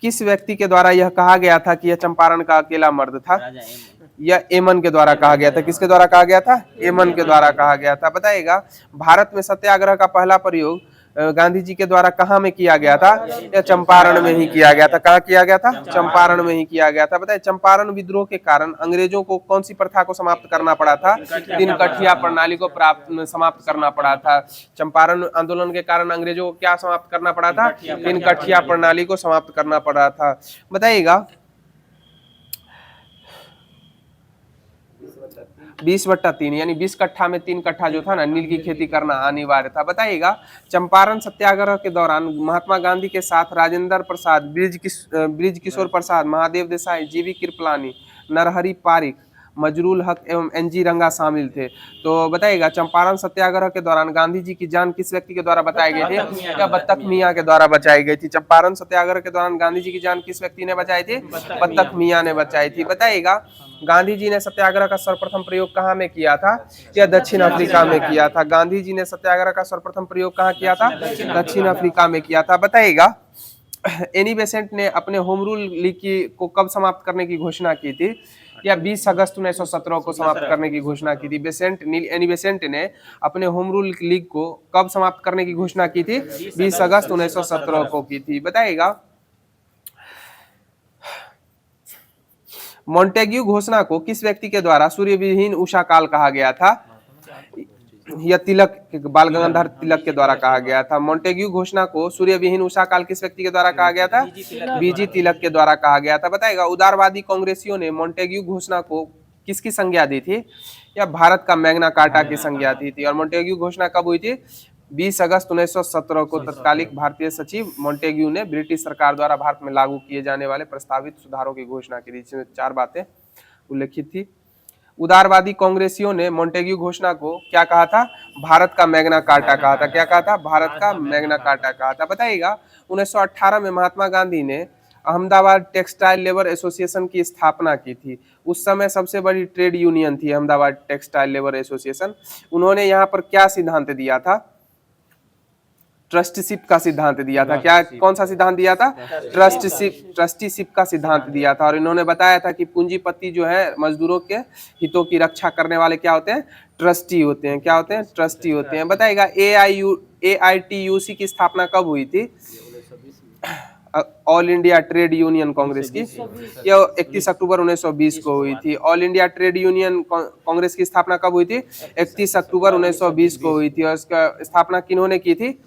किस व्यक्ति के द्वारा यह कहा गया था कि यह चंपारण का अकेला मर्द था? यह एमन के द्वारा कहा गया था। किसके द्वारा कहा गया था? एमन के द्वारा कहा गया था। बताइएगा भारत में सत्याग्रह का पहला प्रयोग गांधी जी के द्वारा कहाँ में किया गया था? या चंपारण में ही किया गया था। कहाँ किया गया था? चंपारण में ही किया गया था। बताइए चंपारण विद्रोह के कारण अंग्रेजों को कौन सी प्रथा को समाप्त करना पड़ा था? तीन कठिया प्रणाली को समाप्त करना पड़ा था। चंपारण आंदोलन के कारण अंग्रेजों को क्या समाप्त करना पड़ा था? तीन कठिया प्रणाली को समाप्त करना पड़ा था। बताइएगा 20/3 यानी 20 कट्ठा में 3 कट्ठा जो था ना नील की खेती करना अनिवार्य था। बताइएगा चंपारण सत्याग्रह के दौरान महात्मा गांधी के साथ राजेंद्र प्रसाद, ब्रिज किशोर प्रसाद, महादेव देसाई, जीवी कृपलानी, नरहरि पारिक, मजरूल हक एवं एनजी रंगा शामिल थे। तो बताइएगा चंपारण सत्याग्रह के दौरान गांधी जी की जान किस व्यक्ति के द्वारा बचाई गई थी? या बत्तख मियाँ के द्वारा बचाई गई थी। चंपारण सत्याग्रह के दौरान गांधी जी की जान किस व्यक्ति ने बचाई थी? बत्तख मियाँ ने बचाई थी। बताइएगा गांधी जी ने सत्याग्रह का सर्वप्रथम प्रयोग कहाँ में किया था? या दक्षिण अफ्रीका में किया था। गांधी जी ने सत्याग्रह का सर्वप्रथम प्रयोग कहाँ किया था? दक्षिण अफ्रीका में किया था। बताइएगा एनी बेसेंट ने अपने होम रूल लीग को कब समाप्त करने की घोषणा की थी? या 20 अगस्त 1917 को समाप्त करने की घोषणा की थी? एनी बेसेंट ने अपने होम रूल लीग को कब समाप्त करने की घोषणा की थी? 20 अगस्त 1917 को की थी। बताइएगा। मॉन्टेग्यू घोषणा को किस व्यक्ति के द्वारा सूर्यविहीन उषा काल कहा गया था? या तिलक, बाल गंगाधर तिलक के द्वारा कहा गया था। मॉन्टेग्यू घोषणा को सूर्यविहीन उषा काल किस व्यक्ति के द्वारा कहा गया था? बीजी तिलक के द्वारा कहा गया था। बताएगा। उदारवादी कांग्रेसियों ने मॉन्टेग्यू घोषणा को किसकी संज्ञा दी थी? या भारत का मैग्ना कार्टा की संज्ञा दी थी। और मॉन्टेग्यू घोषणा कब हुई थी? 20 अगस्त 1917 को तत्कालिक भारतीय सचिव मॉन्टेग्यू ने ब्रिटिश सरकार द्वारा भारत में लागू किए जाने वाले प्रस्तावित सुधारों की घोषणा की थी। इसमें 4 बातें उल्लेखित थी। उदारवादी कांग्रेसियों ने मॉन्टेग्यू घोषणा को क्या कहा था? भारत का मैग्ना कार्टा कहा था। क्या कहा था? भारत का मैग्ना कार्टा कहा था। बताइएगा। 1918 में महात्मा गांधी ने अहमदाबाद टेक्सटाइल लेबर एसोसिएशन की स्थापना की थी। उस समय सबसे बड़ी ट्रेड यूनियन थी अहमदाबाद टेक्सटाइल लेबर एसोसिएशन। उन्होंने यहाँ पर क्या सिद्धांत दिया था? ट्रस्टीशिप का सिद्धांत दिया था। क्या, कौन सा सिद्धांत दिया था? ट्रस्टीशिप का सिद्धांत दिया था। और इन्होंने बताया था कि पूंजीपति जो है मजदूरों के हितों की रक्षा करने वाले क्या होते हैं? ट्रस्टी होते हैं। क्या होते हैं? ट्रस्टी होते हैं। बताइएगा। AITUC की स्थापना कब हुई थी? All India trade union Congress की, यह 31 अक्टूबर 1920 को हुई थी। All India trade union Congress की स्थापना कब हुई थी? 31 अक्टूबर 1920 को हुई थी। और इसका स्थापना किन्होंने की थी?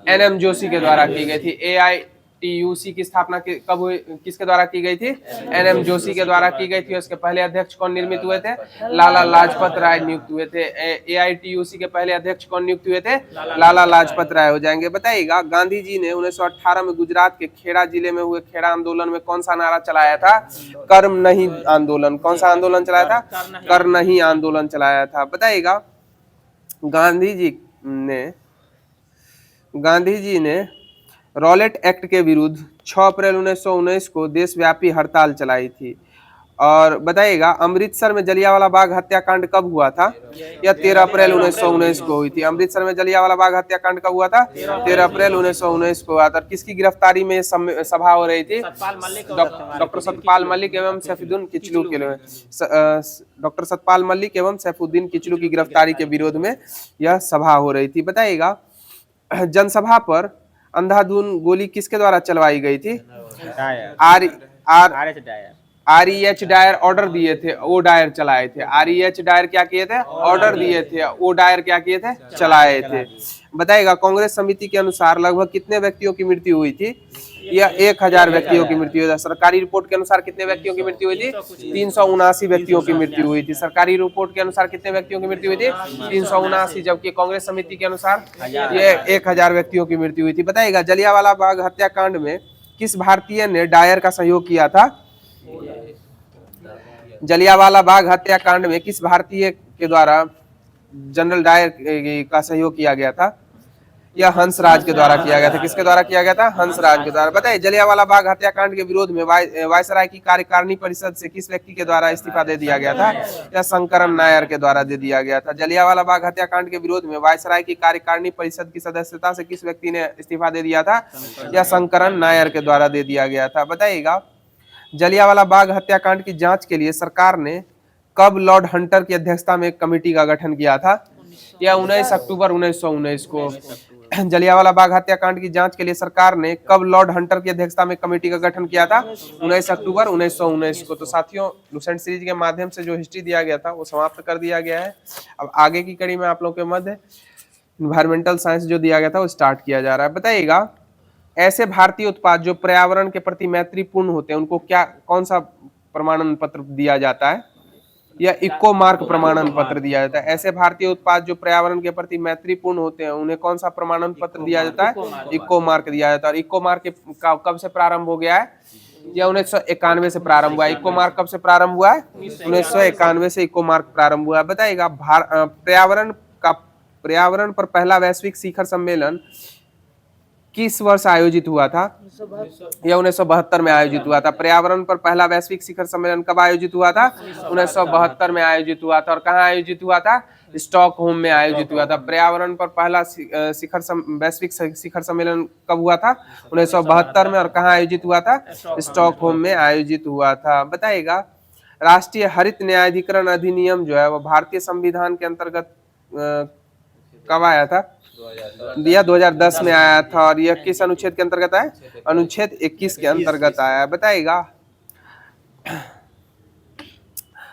NM जोशी के द्वारा की गई थी। AITUC की स्थापना कब हुई, किसके द्वारा की गई थी? NM जोशी के द्वारा की गई थी। उसके पहले अध्यक्ष कौन निर्मित हुए थे? लाला लाजपत राय नियुक्त हुए थे। AITUC के पहले अध्यक्ष कौन नियुक्त हुए थे? लाला लाजपत राय हो जाएंगे। बताइएगा। गांधी जी ने 1918 में गुजरात के खेड़ा जिले में हुए खेड़ा आंदोलन में कौन सा नारा चलाया था? कर्म नहीं आंदोलन। कौन सा आंदोलन चलाया था? कर नहीं आंदोलन चलाया था। बताइएगा। गांधी जी ने रॉलेट एक्ट के विरुद्ध 6 अप्रैल 1919 को देशव्यापी हड़ताल चलाई थी। और बताइएगा। अमृतसर में जलियांवाला बाग हत्याकांड कब हुआ था? यह 13 अप्रैल 1919 को हुई थी। अमृतसर में जलियांवाला बाग हत्याकांड कब हुआ था? 13 अप्रैल 1919 को हुआ था। किसकी गिरफ्तारी में सभा हो रही थी? डॉक्टर सतपाल मलिक एवं सैफुद्दीन किचलू के डॉक्टर सतपाल मलिक एवं सैफुद्दीन किचलू की गिरफ्तारी के विरोध में यह सभा हो रही थी। बताइएगा। जनसभा पर अंधाधुन गोली किसके द्वारा चलवाई गई थी? REH डायर ऑर्डर दिए थे, ओ डायर चलाए थे। REH डायर क्या किए थे? ऑर्डर दिए थे। ओ डायर क्या किए थे? चलाए थे। बताइएगा। कांग्रेस समिति के अनुसार लगभग कितने व्यक्तियों की मृत्यु हुई थी? यह 1000 व्यक्तियों की मृत्यु हुई थी। सरकारी रिपोर्ट के अनुसार कितने व्यक्तियों की मृत्यु हुई थी? 379 व्यक्तियों की मृत्यु हुई थी। सरकारी रिपोर्ट के अनुसार कितने व्यक्तियों की मृत्यु हुई थी? 379। जबकि कांग्रेस समिति के अनुसार ये 1000 व्यक्तियों की मृत्यु हुई थी। बताइएगा। जलियांवाला बाग हत्याकांड में किस भारतीय ने डायर का सहयोग किया था? जलियांवाला बाग हत्याकांड में किस भारतीय के द्वारा जनरल डायर का सहयोग किया गया था? यह हंसराज के द्वारा किया गया था। किसके द्वारा किया गया था? हंसराज के द्वारा। बताइए। जलियांवाला बाग हत्याकांड के विरोध में वायसराय की कार्यकारिणी परिषद से किस व्यक्ति के द्वारा इस्तीफा दे दिया गया था? या शंकरन नायर के द्वारा दे दिया गया था। जलियांवाला बाग हत्याकांड के विरोध में वायसराय की कार्यकारिणी परिषद की सदस्यता से किस व्यक्ति ने इस्तीफा दे दिया था? या शंकरन नायर के द्वारा दे दिया गया था। बताइएगा। जलियांवाला बाग हत्याकांड की जांच के लिए सरकार ने कब लॉर्ड हंटर की अध्यक्षता में एक कमेटी का गठन किया था? यह 19 अक्टूबर 1919 को। जलियांवाला बाग हत्याकांड की जांच के लिए सरकार ने कब लॉर्ड हंटर की अध्यक्षता में कमेटी का गठन किया था? 19 अक्टूबर 1919 को। तो साथियों, लुसेंट सीरीज के माध्यम से जो हिस्ट्री दिया गया था वो समाप्त कर दिया गया है। अब आगे की कड़ी में आप लोग के मध्य इन्वायरमेंटल साइंस जो दिया गया था वो स्टार्ट किया जा रहा है। बताइएगा। ऐसे भारतीय उत्पाद जो पर्यावरण के प्रति मैत्रीपूर्ण होते हैं उनको क्या, कौन सा प्रमाणन पत्र दिया जाता है? या इको मार्क प्रमाणन पत्र दिया जाता है। ऐसे भारतीय उत्पाद जो पर्यावरण के प्रति मैत्रीपूर्ण होते हैं उन्हें कौन सा प्रमाणन पत्र दिया जाता है? इको मार्क दिया जाता है। और इको मार्क कब से प्रारंभ हो गया है? यह 1991 से प्रारंभ हुआ है। इको मार्क कब से प्रारंभ हुआ है? 1991 से इको मार्क प्रारंभ हुआ है। बताइएगा। पर्यावरण पर पहला वैश्विक शिखर सम्मेलन किस वर्ष आयोजित हुआ था? यह 1972 में आयोजित हुआ था। पर्यावरण पर पहला वैश्विक शिखर सम्मेलन कब आयोजित हुआ था? 1972 में आयोजित हुआ था। और कहाँ आयोजित हुआ था? स्टॉकहोम में आयोजित हुआ था। पर्यावरण पर पहला वैश्विक शिखर सम्मेलन कब हुआ था? 1972 में। और कहाँ आयोजित हुआ था? स्टॉकहोम में आयोजित हुआ था। बताइएगा राष्ट्रीय हरित न्यायाधिकरण अधिनियम जो है वो भारतीय संविधान के अंतर्गत कब आया था? यह 2010 में आया था। और यह किस अनुच्छेद के अंतर्गत आया? अनुच्छेद 21 के अंतर्गत आया। बताइएगा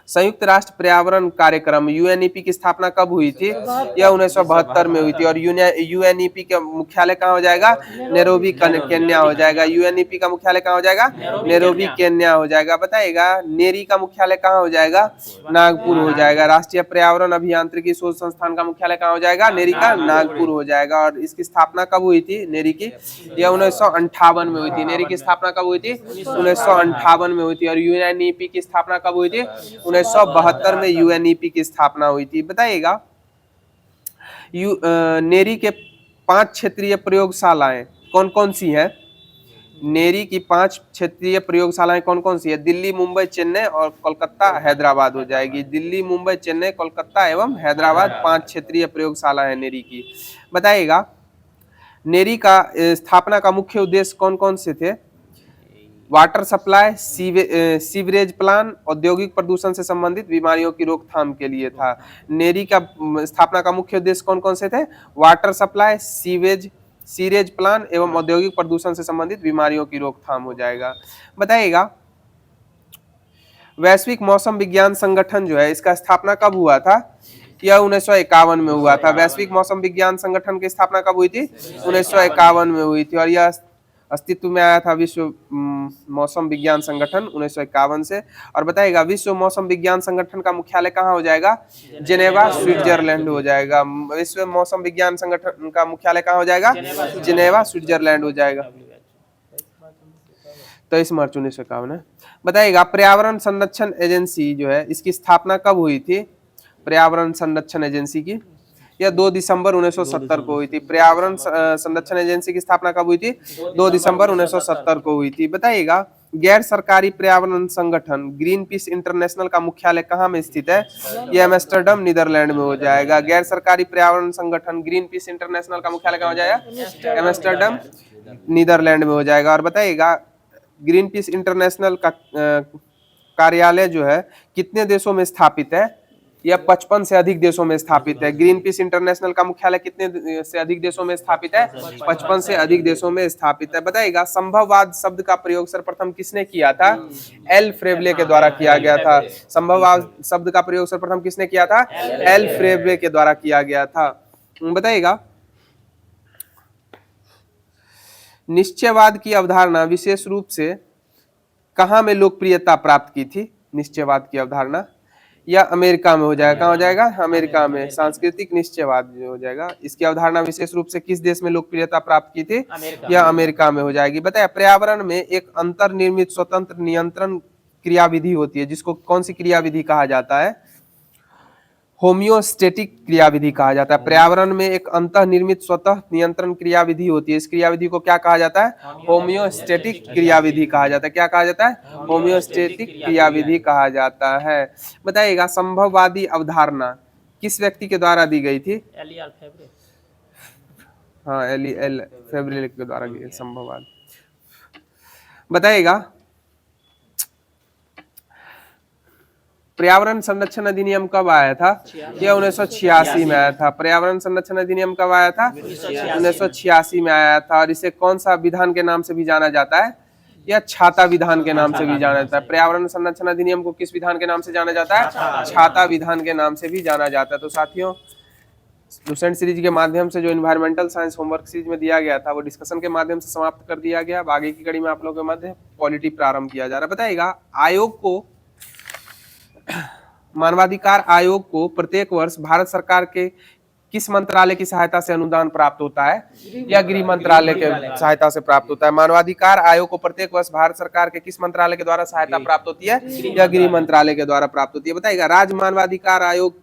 संयुक्त राष्ट्र पर्यावरण कार्यक्रम यूएनईपी की स्थापना कब हुई थी? यह 1972 में हुई थी। और यूएनईपी का मुख्यालय कहाँ हो जाएगा? नैरोबी केन्या हो जाएगा। यूएनईपी का मुख्यालय कहाँ हो जाएगा? नैरोबी केन्या हो जाएगा। बताइएगा नेरी का मुख्यालय कहाँ हो जाएगा? नागपुर हो जाएगा। राष्ट्रीय पर्यावरण अभियांत्रिकी शोध संस्थान का मुख्यालय कहाँ हो जाएगा? नेरी का नागपुर हो जाएगा। और इसकी स्थापना कब हुई थी नेरी की? यह 1958 में हुई थी। नेरी की स्थापना कब हुई थी? 1958 में हुई थी। और यूएनईपी की स्थापना कब हुई थी? 1972 में यूएनईपी की स्थापना हुई थी। बताइएगा नेरी के 5 क्षेत्रीय प्रयोगशालाएं कौन कौन सी हैं? नेरी की 5 क्षेत्रीय प्रयोगशालाएं कौन कौन सी है? दिल्ली, मुंबई, चेन्नई और कोलकाता, हैदराबाद हो जाएगी। दिल्ली, मुंबई, चेन्नई, कोलकाता एवं हैदराबाद 5 क्षेत्रीय प्रयोगशाला है नेरी की। बताइएगा नेरी का स्थापना का मुख्य उद्देश्य कौन कौन से थे? वाटर सप्लाई, सीवरेज प्लान, औद्योगिक प्रदूषण से संबंधित बीमारियों की रोकथाम के लिए था। नेरी का स्थापना का मुख्य उद्देश्य कौन कौन से थे? वाटर सप्लाई, सीरेज प्लान एवं औद्योगिक प्रदूषण से संबंधित बीमारियों की रोकथाम हो जाएगा। बताइएगा वैश्विक मौसम विज्ञान संगठन जो है इसका स्थापना कब हुआ था? यह 1951 में हुआ था। वैश्विक मौसम विज्ञान संगठन की स्थापना कब हुई थी? 1951 में हुई थी। और यह अस्तित्व में आया था विश्व मौसम विज्ञान संगठन 1951 से। और बताइएगा विश्व मौसम विज्ञान संगठन का मुख्यालय कहाँ हो जाएगा? जेनेवा, स्विट्जरलैंड हो जाएगा। विश्व मौसम विज्ञान संगठन का मुख्यालय कहाँ हो जाएगा? जेनेवा, स्विट्जरलैंड हो जाएगा। 23 मार्च 1951 है। बताइएगा पर्यावरण संरक्षण एजेंसी जो है इसकी स्थापना कब हुई थी? पर्यावरण संरक्षण एजेंसी की यह 2 दिसंबर 1970 को हुई थी। पर्यावरण संरक्षण एजेंसी की स्थापना कब हुई थी? 2 दिसंबर 1970 को हुई थी। बताइएगा गैर सरकारी पर्यावरण संगठन ग्रीन पीस इंटरनेशनल का मुख्यालय कहाँ में स्थित है? यह एम्स्टर्डम, नीदरलैंड में हो जाएगा। गैर सरकारी पर्यावरण संगठन ग्रीन पीस इंटरनेशनल का मुख्यालय कहाँ हो जाएगा? एम्स्टर्डम, नीदरलैंड में हो जाएगा। और बताइएगा ग्रीन पीस इंटरनेशनल का कार्यालय जो है कितने देशों में स्थापित है? यह 55 से अधिक देशों में स्थापित है। ग्रीन पीस इंटरनेशनल का मुख्यालय कितने से अधिक देशों में स्थापित है? 55 से अधिक देशों में स्थापित है। बताइएगा संभववाद शब्द का प्रयोग सर्वप्रथम किसने किया था? एल फ्रेबले के द्वारा किया गया था। संभववाद शब्द का प्रयोग सर्वप्रथम किसने किया था? एल फ्रेबले के द्वारा किया गया था। बताइएगा निश्चयवाद की अवधारणा विशेष रूप से कहाँ में लोकप्रियता प्राप्त की थी? निश्चयवाद की अवधारणा या अमेरिका में हो जाएगा। कहाँ हो जाएगा? अमेरिका में। सांस्कृतिक निश्चयवाद हो जाएगा। इसकी अवधारणा विशेष रूप से किस देश में लोकप्रियता प्राप्त की थी? यह अमेरिका में हो जाएगी। बताया पर्यावरण में एक अंतर्निर्मित स्वतंत्र नियंत्रण क्रियाविधि होती है जिसको कौन सी क्रियाविधि कहा जाता है? होम्योस्टेटिक क्रियाविधि कहा जाता है। पर्यावरण में एक अंतर्निर्मित स्वतः नियंत्रण क्रियाविधि होती है। इस क्रियाविधि को क्या कहा जाता है? होम्योस्टेटिक क्रियाविधि कहा जाता है। क्या कहा जाता है? होम्योस्टेटिक क्रियाविधि कहा जाता है। बताइएगा संभववादी अवधारणा किस व्यक्ति के द्वारा दी गई थी? हाँ एल फेब्रे के द्वारा संभववाद। बताइएगा पर्यावरण संरक्षण अधिनियम कब आया था? यह 1986 में आया था। पर्यावरण संरक्षण अधिनियम कब आया था? 1986 में आया था। और इसे कौन सा विधान के नाम से भी जाना जाता है? यह छाता विधान के नाम से भी जाना जाता है। पर्यावरण संरक्षण अधिनियम को किस विधान के नाम से जाना जाता है? छाता विधान के नाम से भी जाना जाता है। तो साथियों लुसेंट सीरीज के माध्यम से जो इन्वायरमेंटल साइंस होमवर्क सीरीज में दिया गया था वो डिस्कशन के माध्यम से समाप्त कर दिया गया। आगे की कड़ी में आप लोगों के मध्य पॉलिटी प्रारंभ किया जा रहा है। बताइएगा आयोग को मानवाधिकार आयोग को प्रत्येक वर्ष भारत सरकार के किस मंत्रालय की सहायता से अनुदान प्राप्त होता है? या गृह मंत्रालय के सहायता से प्राप्त होता है। मानवाधिकार आयोग को प्रत्येक वर्ष भारत सरकार के किस मंत्रालय के द्वारा सहायता प्राप्त होती है? या गृह मंत्रालय के द्वारा प्राप्त होती है। बताइएगा राज्य मानवाधिकार आयोग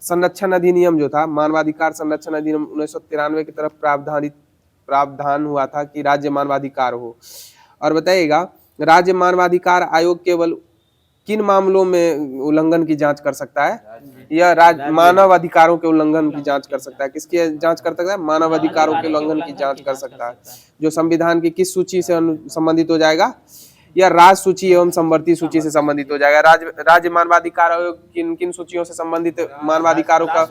संरक्षण अधिनियम जो था मानवाधिकार संरक्षण अधिनियम 1993 की तरफ प्रावधान हुआ था कि राज्य मानवाधिकार हो। और बताइएगा राज्य मानवाधिकार आयोग केवल किन मामलों में उल्लंघन की जांच कर सकता है? यह मानव अधिकारों के उल्लंघन की जांच कर सकता है। किसकी जांच कर सकता है? मानव अधिकारों के उल्लंघन की जांच कर सकता है। जो संविधान की किस सूची से संबंधित हो जाएगा? यह राज्य सूची एवं समवर्ती सूची से संबंधित हो जाएगा। राज्य मानवाधिकार आयोग किन किन सूचियों से संबंधित मानवाधिकारों का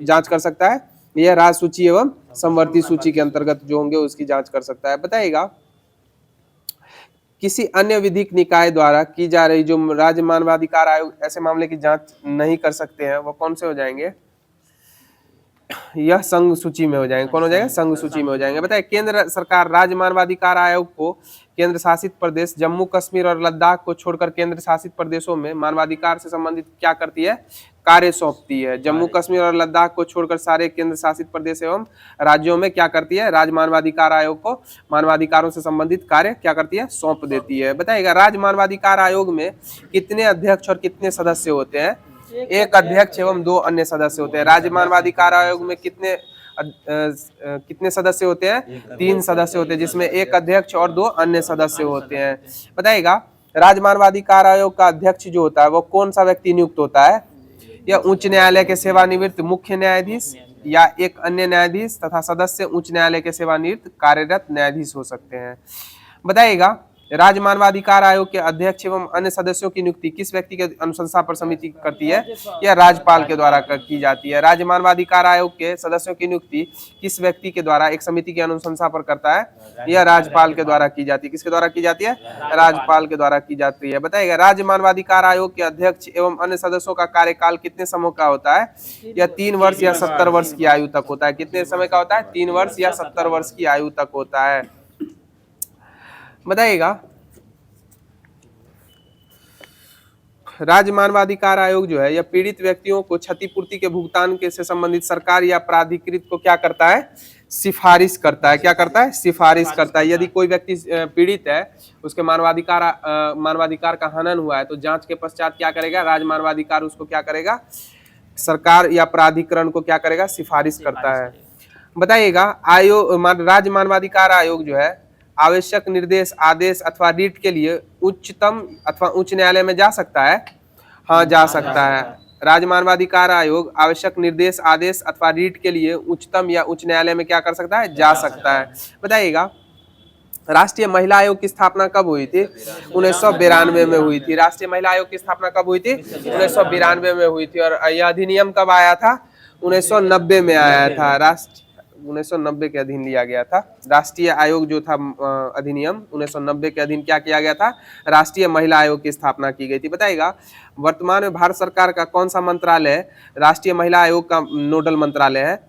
जांच कर सकता है? यह राज्य सूची एवं समवर्ती सूची के अंतर्गत जो होंगे उसकी जांच कर सकता है। बताइएगा, किसी अन्य विधिक निकाय द्वारा की जा रही जो राज्य मानवाधिकार आयोग ऐसे मामले की जांच नहीं कर सकते हैं, वो कौन से हो जाएंगे? यह संघ सूची में हो जाएंगे। कौन हो जाएगा? संघ सूची में हो जाएंगे। बताइए, केंद्र सरकार राज्य मानवाधिकार आयोग को केंद्र शासित प्रदेश जम्मू कश्मीर और लद्दाख को छोड़कर केंद्र शासित प्रदेशों में मानवाधिकार से संबंधित क्या करती है? कार्य सौंपती है। जम्मू कश्मीर और लद्दाख को छोड़कर सारे केंद्र शासित प्रदेश एवं राज्यों में क्या करती है? राज्य मानवाधिकार आयोग को मानवाधिकारों से संबंधित कार्य क्या करती है? सौंप देती है। बताइएगा, राज्य मानवाधिकार आयोग में कितने अध्यक्ष और कितने सदस्य होते हैं? एक अध्यक्ष एवं 2 अन्य सदस्य होते हैं। राज्य मानवाधिकार आयोग में कितने सदस्य होते हैं? 3 सदस्य होते हैं, जिसमें एक अध्यक्ष और 2 अन्य सदस्य होते हैं। बताइएगा, राज्य मानवाधिकार आयोग का अध्यक्ष जो होता है वो कौन सा व्यक्ति नियुक्त होता है? यह उच्च न्यायालय के सेवानिवृत्त मुख्य न्यायाधीश या एक अन्य न्यायाधीश तथा सदस्य उच्च न्यायालय के सेवानिवृत्त कार्यरत न्यायाधीश हो सकते हैं। बताइएगा, राज्य मानवाधिकार आयोग के अध्यक्ष एवं अन्य सदस्यों की नियुक्ति किस व्यक्ति के अनुशंसा पर समिति करती है? यह राज्यपाल के द्वारा की जाती है। राज्य मानवाधिकार आयोग के सदस्यों की नियुक्ति किस व्यक्ति के द्वारा एक समिति की अनुशंसा पर करता है? यह राज्यपाल के द्वारा की जाती है। किसके द्वारा की जाती है? राज्यपाल के द्वारा की जाती है। बताइएगा, राज्य मानवाधिकार आयोग के अध्यक्ष एवं अन्य सदस्यों का कार्यकाल कितने समय का होता है? यह 3 वर्ष या 70 वर्ष की आयु तक होता है। कितने समय का होता है? 3 वर्ष या 70 वर्ष की आयु तक होता है। बताइएगा, राज्य मानवाधिकार आयोग जो है यह पीड़ित व्यक्तियों को क्षतिपूर्ति के भुगतान के से संबंधित सरकार या प्राधिकृत को क्या करता है? सिफारिश करता है। क्या करता है? सिफारिश करता है। यदि कोई व्यक्ति पीड़ित है, उसके मानवाधिकार का हनन हुआ है, तो जांच के पश्चात क्या करेगा? राज्य मानवाधिकार उसको क्या करेगा? सरकार या प्राधिकरण को क्या करेगा? सिफारिश करता है। बताइएगा, राज्य मानवाधिकार आयोग जो है आवश्यक निर्देश, आदेश अथवा रीट के लिए उच्चतम अथवा उच्च न्यायालय में जा सकता है? हाँ, जा सकता है। राज्य मानवाधिकार आयोग आवश्यक निर्देश, आदेश अथवा रीट के लिए उच्चतम या उच्च न्यायालय में क्या कर सकता है? जा सकता है। बताइएगा, राष्ट्रीय महिला आयोग की स्थापना कब हुई थी? 1992 में हुई थी। राष्ट्रीय महिला आयोग की स्थापना कब हुई थी? 1992 में हुई थी। और यह अधिनियम कब आया था? 1990 में आया था। 1990 के अधीन लिया गया था। राष्ट्रीय आयोग जो था अधिनियम 1990 के अधीन क्या किया गया था? राष्ट्रीय महिला आयोग की स्थापना की गई थी। बताइएगा, वर्तमान में भारत सरकार का कौन सा मंत्रालय राष्ट्रीय महिला आयोग का नोडल मंत्रालय है?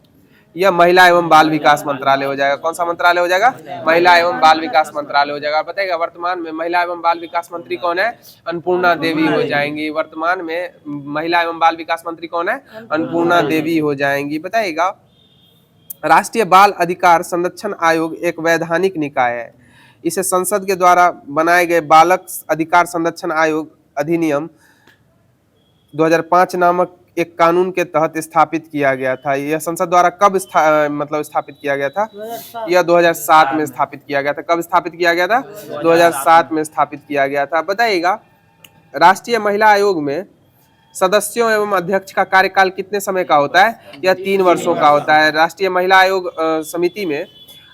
यह महिला एवं बाल विकास मंत्रालय हो जाएगा। कौन सा मंत्रालय हो जाएगा? महिला एवं बाल विकास मंत्रालय हो जाएगा। बताइएगा, वर्तमान में महिला एवं बाल विकास मंत्री कौन है? अन्नपूर्णा देवी हो जाएंगी। वर्तमान में महिला एवं बाल विकास मंत्री कौन है? अन्नपूर्णा देवी हो जाएंगी। बताइएगा, राष्ट्रीय बाल अधिकार संरक्षण आयोग एक वैधानिक निकाय है। इसे संसद के द्वारा बनाए गए बालक अधिकार संरक्षण आयोग अधिनियम 2005 नामक एक कानून के तहत स्थापित किया गया था। यह संसद द्वारा कब स्थापित किया गया था? यह 2007 में स्थापित किया गया था। कब स्थापित किया गया था? 2007 में स्थापित किया गया था। बताइएगा, राष्ट्रीय महिला आयोग में सदस्यों एवं अध्यक्ष का कार्यकाल कितने समय का होता है? यह 3 वर्षों का होता है। राष्ट्रीय महिला आयोग समिति में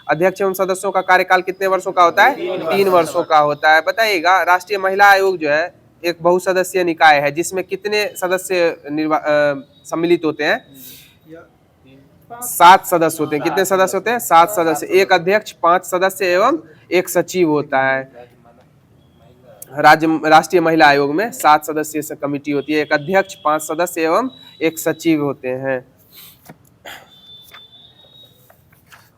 अध्यक्ष एवं सदस्यों का कार्यकाल कितने वर्षों का होता है? 3 वर्षों का होता है। बताइएगा, राष्ट्रीय महिला आयोग जो है एक बहुसदस्यीय निकाय है, जिसमें कितने सदस्य सम्मिलित होते हैं? 7 सदस्य होते हैं। कितने सदस्य होते हैं? 7 सदस्य। एक अध्यक्ष, 5 सदस्य एवं एक सचिव होता है। राष्ट्रीय महिला आयोग में 7 सदस्यीय से कमेटी होती है। एक अध्यक्ष, 5 सदस्य एवं एक सचिव होते हैं।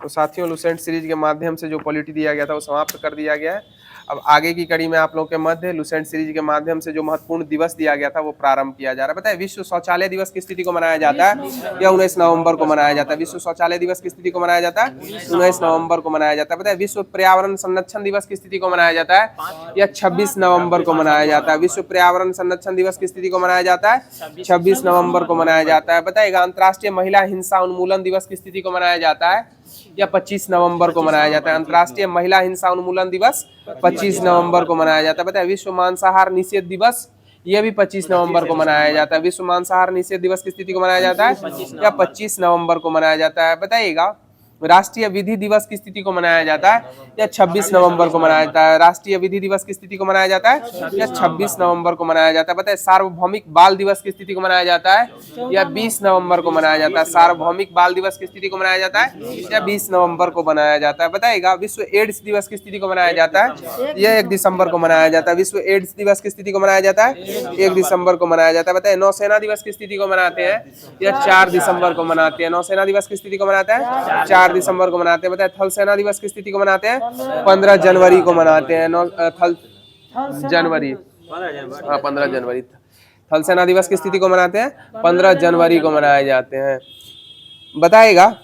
तो साथियों, लुसेंट सीरीज के माध्यम से जो पॉलिटी दिया गया था वो समाप्त कर दिया गया है। अब आगे की कड़ी में आप लोगों के मध्य लुसेंट सीरीज के माध्यम से जो महत्वपूर्ण दिवस दिया गया था वो प्रारंभ किया जा रहा है। बताए, विश्व शौचालय दिवस किस तिथि को मनाया जाता है? यह 19 नवंबर को मनाया जाता है। विश्व शौचालय दिवस किस तिथि को मनाया जाता है? 19 नवंबर को मनाया जाता है। बताए, विश्व पर्यावरण संरक्षण दिवस किस तिथि को मनाया जाता है? यह 26 नवंबर को मनाया जाता है। विश्व पर्यावरण संरक्षण दिवस किस तिथि को मनाया जाता है? 26 नवंबर को मनाया जाता है। बताइएगा, अंतर्राष्ट्रीय महिला हिंसा उन्मूलन दिवस किस तिथि को मनाया जाता है? यह 25 नवंबर को मनाया जाता है। अंतर्राष्ट्रीय महिला हिंसा उन्मूलन दिवस 25 नवंबर को मनाया जाता है। बताइए, विश्व मांसाहार निषेध दिवस ये भी 25 नवंबर को मनाया जाता है। विश्व मांसाहार निषेध दिवस किस तिथि को मनाया जाता है? या 25 नवंबर को मनाया जाता है? बताइएगा। राष्ट्रीय विधि दिवस किस तिथि को मनाया जाता है? या 26 नवंबर को मनाया जाता है? राष्ट्रीय विधि दिवस किस तिथि को मनाया जाता है? या 26 नवंबर को मनाया जाता है? बताइए। सार्वभौमिक बाल दिवस किस तिथि को मनाया जाता है? या 20 नवंबर को मनाया जाता है? सार्वभौमिक बाल दिवस किस तिथि को मनाया जाता है? या 20 नवंबर को मनाया जाता है? बताइएगा। विश्व एड्स दिवस किस तिथि को मनाया जाता है? यह 1 दिसंबर को मनाया जाता है। विश्व एड्स दिवस किस तिथि को मनाया जाता है? 1 दिसंबर को मनाया जाता है। बताइए। नौसेना दिवस किस तिथि को मनाते हैं? या 4 दिसंबर को मनाते हैं? नौसेना दिवस किस तिथि को मनाते हैं? 4 दिसंबर को मनाते हैं। बताए। थल सेना दिवस किस तिथि को मनाते हैं? 15 जनवरी को मनाते हैं। थल जनवरी, हाँ 15 जनवरी। थल सेना दिवस किस तिथि को मनाते हैं? 15 जनवरी को मनाए जाते हैं। बताएगा।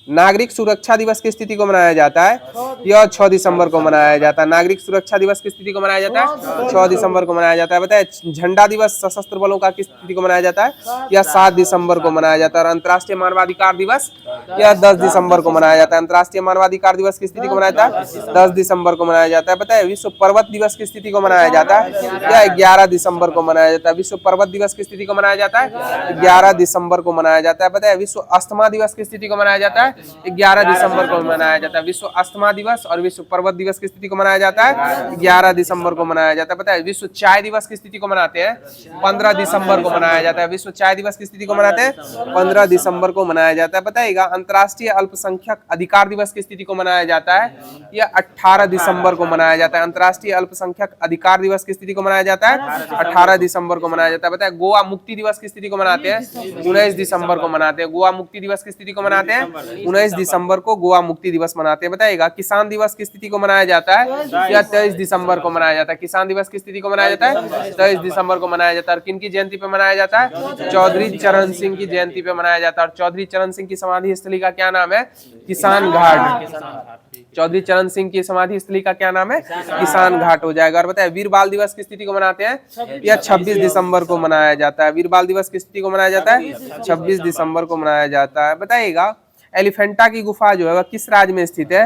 नागरिक सुरक्षा दिवस किस तिथि को मनाया जाता है? यह 6 दिसंबर को मनाया जाता है। नागरिक सुरक्षा दिवस किस तिथि को मनाया जाता है? 6 दिसंबर को मनाया जाता है। बताए। झंडा दिवस सशस्त्र बलों का किस तिथि को मनाया जाता है? यह 7 दिसंबर को मनाया जाता है। और अंतर्राष्ट्रीय मानवाधिकार दिवस यह 10 दिसंबर को मनाया जाता है। अंतर्राष्ट्रीय मानवाधिकार दिवस किस तिथि को मनाया जाता है? 10 दिसंबर को मनाया जाता है। बताए। विश्व पर्वत दिवस किस तिथि को मनाया जाता है? यह 11 दिसंबर को मनाया जाता है। विश्व पर्वत दिवस किस तिथि को मनाया जाता है? 11 दिसंबर को मनाया जाता है। बताए। विश्व अस्थमा दिवस किस तिथि को मनाया जाता है? 11 दिसंबर को मनाया जाता है। विश्व अस्थमा दिवस और विश्व पर्वत दिवस किस तिथि को मनाया जाता है? 11 दिसंबर को मनाया जाता है। पता है। विश्व चाय दिवस किस तिथि को मनाते हैं? 15 दिसंबर को मनाया जाता है। विश्व चाय दिवस किस तिथि को मनाते हैं? 15 दिसंबर को मनाया जाता है। बताइएगा। अंतर्राष्ट्रीय अल्पसंख्यक अधिकार दिवस किस तिथि को मनाया जाता है? यह 18 दिसंबर को मनाया जाता है। अंतर्राष्ट्रीय अल्पसंख्यक अधिकार दिवस किस तिथि को मनाया जाता है? 18 दिसंबर को मनाया जाता है। बताए। गोवा मुक्ति दिवस किस तिथि को मनाते हैं? 19 दिसंबर को मनाते हैं। गोवा मुक्ति दिवस किस तिथि को मनाते हैं? 19 दिसंबर को गोवा मुक्ति दिवस मनाते हैं। बताइएगा। किसान दिवस किस तिथि को मनाया जाता है? या 23 दिसंबर को मनाया जाता है। किसान दिवस किस तिथि को मनाया जाता है? 23 दिसंबर को मनाया जाता है। और किन की जयंती पे मनाया जाता है? चौधरी चरण सिंह की जयंती पे मनाया जाता है। और चौधरी चरण सिंह की समाधि स्थली का क्या नाम है? किसान घाट। चौधरी चरण सिंह की समाधि स्थली का क्या नाम है? किसान घाट हो जाएगा। और बताए। वीर बाल दिवस किस तिथि को मनाते हैं? या 26 दिसंबर को मनाया जाता है। वीर बाल दिवस किस तिथि को मनाया जाता है? 26 दिसंबर को मनाया जाता है। बताइएगा। एलिफेंटा की गुफा जो है वह किस राज्य में स्थित है?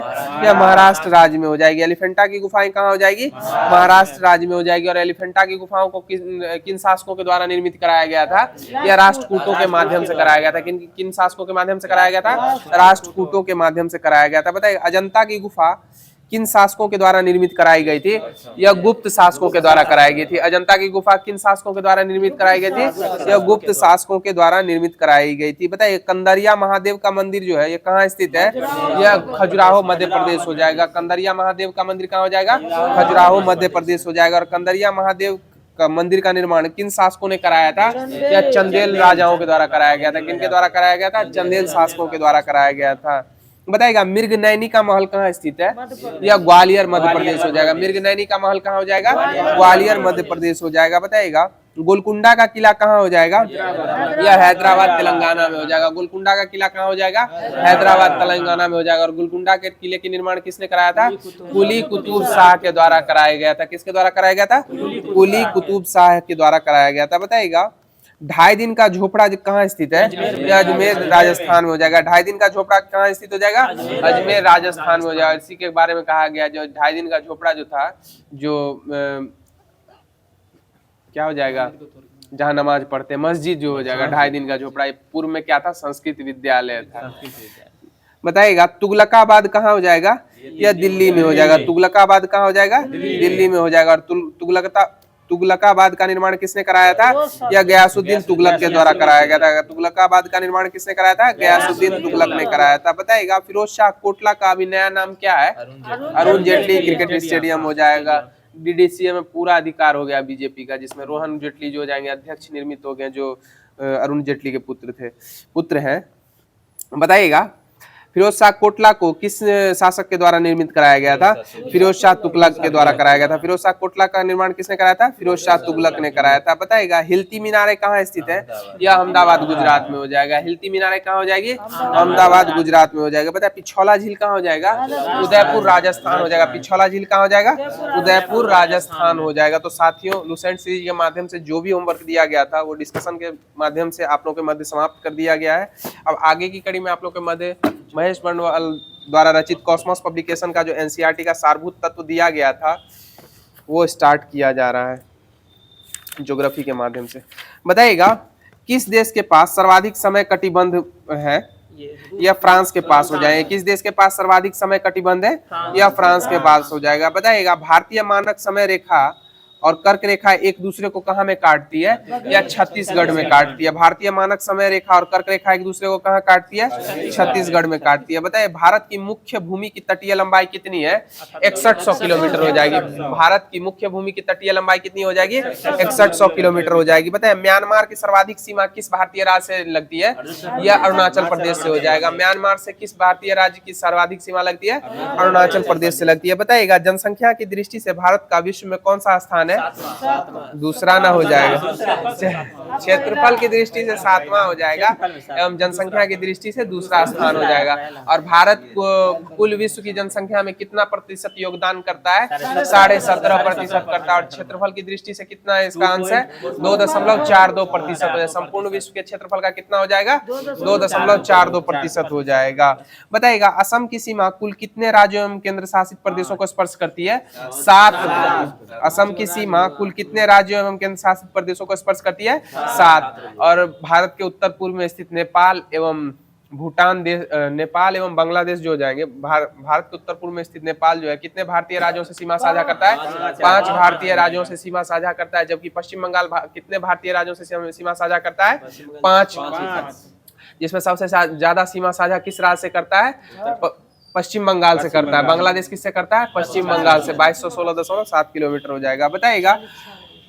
या महाराष्ट्र राज्य में हो जाएगी। एलिफेंटा की गुफाएं कहाँ हो जाएगी? महाराष्ट्र राज्य में हो जाएगी। और एलिफेंटा की गुफाओं को किन शासकों के द्वारा निर्मित कराया गया था? या राष्ट्रकूटों के माध्यम से कराया गया था। किन शासकों के माध्यम से कराया गया था? राष्ट्रकूटों के माध्यम से कराया गया था। बताइए। अजंता की गुफा किन शासकों के द्वारा निर्मित कराई गई थी? यह गुप्त शासकों के द्वारा कराई गई थी। अजंता की गुफा किन शासकों के द्वारा निर्मित कराई गई थी? यह गुप्त शासकों के द्वारा निर्मित कराई गई थी। बताइए। कंदरिया महादेव का मंदिर जो है ये कहाँ स्थित है? यह खजुराहो मध्य प्रदेश हो जाएगा। कंदरिया महादेव का मंदिर कहाँ हो जाएगा? खजुराहो मध्य प्रदेश हो जाएगा। और कंदरिया महादेव का मंदिर का निर्माण किन शासकों ने कराया था? या चंदेल राजाओं के द्वारा कराया गया था। किनके द्वारा कराया गया था? चंदेल शासकों के द्वारा कराया गया था। बताएगा। मृगनयनी का महल कहाँ स्थित है? या ग्वालियर मध्य प्रदेश हो जाएगा। मृगनयनी का महल कहाँ हो जाएगा? ग्वालियर मध्य प्रदेश हो जाएगा। बताइएगा। गोलकुंडा का किला कहाँ हो जाएगा? यह हैदराबाद तेलंगाना में हो जाएगा। गोलकुंडा का किला कहाँ हो जाएगा? हैदराबाद तेलंगाना में हो जाएगा। और गोलकुंडा के किले की निर्माण किसने कराया था? कुली कुतुब शाह के द्वारा कराया गया था। किसके द्वारा कराया गया था? कुली कुतुब शाह के द्वारा कराया गया था। बताइएगा। 2.5 दिन का झोपड़ा कहाँ स्थित है? यह अजमेर राजस्थान में हो जाएगा। 2.5 दिन का झोपड़ा कहाँ स्थित हो जाएगा? अजमेर राजस्थान में हो जाएगा। इसी के बारे में कहा गया जो 2.5 दिन का झोपड़ा जो था जो क्या हो जाएगा? जहाँ नमाज पढ़ते हैं मस्जिद जो हो जाएगा। 2.5 दिन का झोपड़ा। पूर्व में क्या था? संस्कृत विद्यालय था। बताइएगा। तुगलकाबाद कहाँ हो जाएगा? यह दिल्ली में हो जाएगा। तुगलकाबाद कहाँ हो जाएगा? दिल्ली में हो जाएगा। और तुगलकाबाद का निर्माण किसने कराया था? यह गयासुद्दीन तुगलक के द्वारा कराया गया था। तुगलकाबाद का निर्माण किसने कराया था? गयासुद्दीन तुगलक ने कराया था। बताइएगा। फिरोज शाह कोटला का अभी नया नाम क्या है? अरुण जेटली क्रिकेट स्टेडियम हो जाएगा। डीडीसीए में पूरा अधिकार हो गया बीजेपी का, जिसमें रोहन जेटली जो हो जाएंगे अध्यक्ष निर्मित हो गए, जो अरुण जेटली के पुत्र हैं। बताइएगा। फिरोज शाह कोटला को किस शासक के द्वारा निर्मित कराया गया था? फिरोज शाह तुगलक के द्वारा कराया गया था। फिरोज शाह कोटला का निर्माण किसने कराया था? फिरोज शाह तुगलक ने कराया था। बताइएगा। हिल्ती मीनारे कहाँ स्थित है? यह अहमदाबाद गुजरात में हो जाएगा। हिल्ती मीनारे कहाँ हो जाएगी? अहमदाबाद गुजरात में हो जाएगा। बताइए। पिछौला झील कहाँ हो जाएगा? उदयपुर राजस्थान हो जाएगा। पिछौला झील कहाँ हो जाएगा? उदयपुर राजस्थान हो जाएगा। तो साथियों, लुसेंट सीरीज के माध्यम से जो भी होमवर्क दिया गया था वो डिस्कशन के माध्यम से आप लोगों के मध्य समाप्त कर दिया गया है। अब आगे की कड़ी में आप लोग के मध्य महेश बंडवाल द्वारा रचित कॉस्मोस पब्लिकेशन का जो एनसीईआरटी का सारभूत तत्व दिया गया था वो स्टार्ट किया जा रहा है। ज्योग्राफी के माध्यम से। बताइएगा किस देश के पास सर्वाधिक समय कटिबंध है, या फ्रांस के पास हो जाएगा। किस देश के पास सर्वाधिक समय कटिबंध है, या फ्रांस के पास हो जाएगा। बताइएगा भारतीय मानक समय रेखा और कर्क रेखा एक दूसरे को कहाँ में काटती है, या छत्तीसगढ़ में काटती है। भारतीय मानक समय रेखा और कर्क रेखा एक दूसरे को कहाँ काटती है, छत्तीसगढ़ में काटती है। बताइए भारत की मुख्य भूमि की तटीय लंबाई कितनी है, 6100 किलोमीटर हो जाएगी। भारत की मुख्य भूमि की तटीय लंबाई कितनी हो जाएगी, 6100 किलोमीटर हो जाएगी। बताइए म्यांमार की सर्वाधिक सीमा किस भारतीय राज्य से लगती है, यह अरुणाचल प्रदेश से हो जाएगा। म्यांमार से किस भारतीय राज्य की सर्वाधिक सीमा लगती है, अरुणाचल प्रदेश से लगती है। बताइएगा जनसंख्या की दृष्टि से भारत का विश्व में कौन सा स्थान है, दूसरा ना हो जाएगा। क्षेत्रफल की दृष्टि से 7वां हो जाएगा एवं जनसंख्या की दृष्टि से दूसरा स्थान हो जाएगा। और भारत को कुल विश्व की जनसंख्या में कितना प्रतिशत योगदान करता है, 17.5% करता है। और क्षेत्रफल की दृष्टि से कितना इसका अंश है, 2.42% हो जाएगा। संपूर्ण विश्व के क्षेत्रफल का कितना हो जाएगा, 2.42% हो जाएगा। बताइएगा असम की सीमा कुल कितने राज्यों एवं केंद्र शासित प्रदेशों को स्पर्श करती है, 7। असम की सीमा कुल कितने राज्यों एवं केंद्र शासित प्रदेशों को स्पर्श करती है, 7। और भारत के उत्तर पूर्व में स्थित नेपाल एवं भूटान देश, नेपाल एवं बांग्लादेश जो हो जाएंगे, भारत के उत्तर पूर्व में स्थित नेपाल जो है कितने भारतीय राज्यों से सीमा साझा करता है, 5 भारतीय राज्यों से सीमा साझा करता है। जबकि पश्चिम बंगाल कितने भारतीय राज्यों से सीमा साझा करता है, 5, जिसमें सबसे ज्यादा सीमा साझा किस राज्य से करता है, पश्चिम बंगाल से करता है। बांग्लादेश किससे करता है, पश्चिम बंगाल से। 2216.7 किलोमीटर हो जाएगा। बताइएगा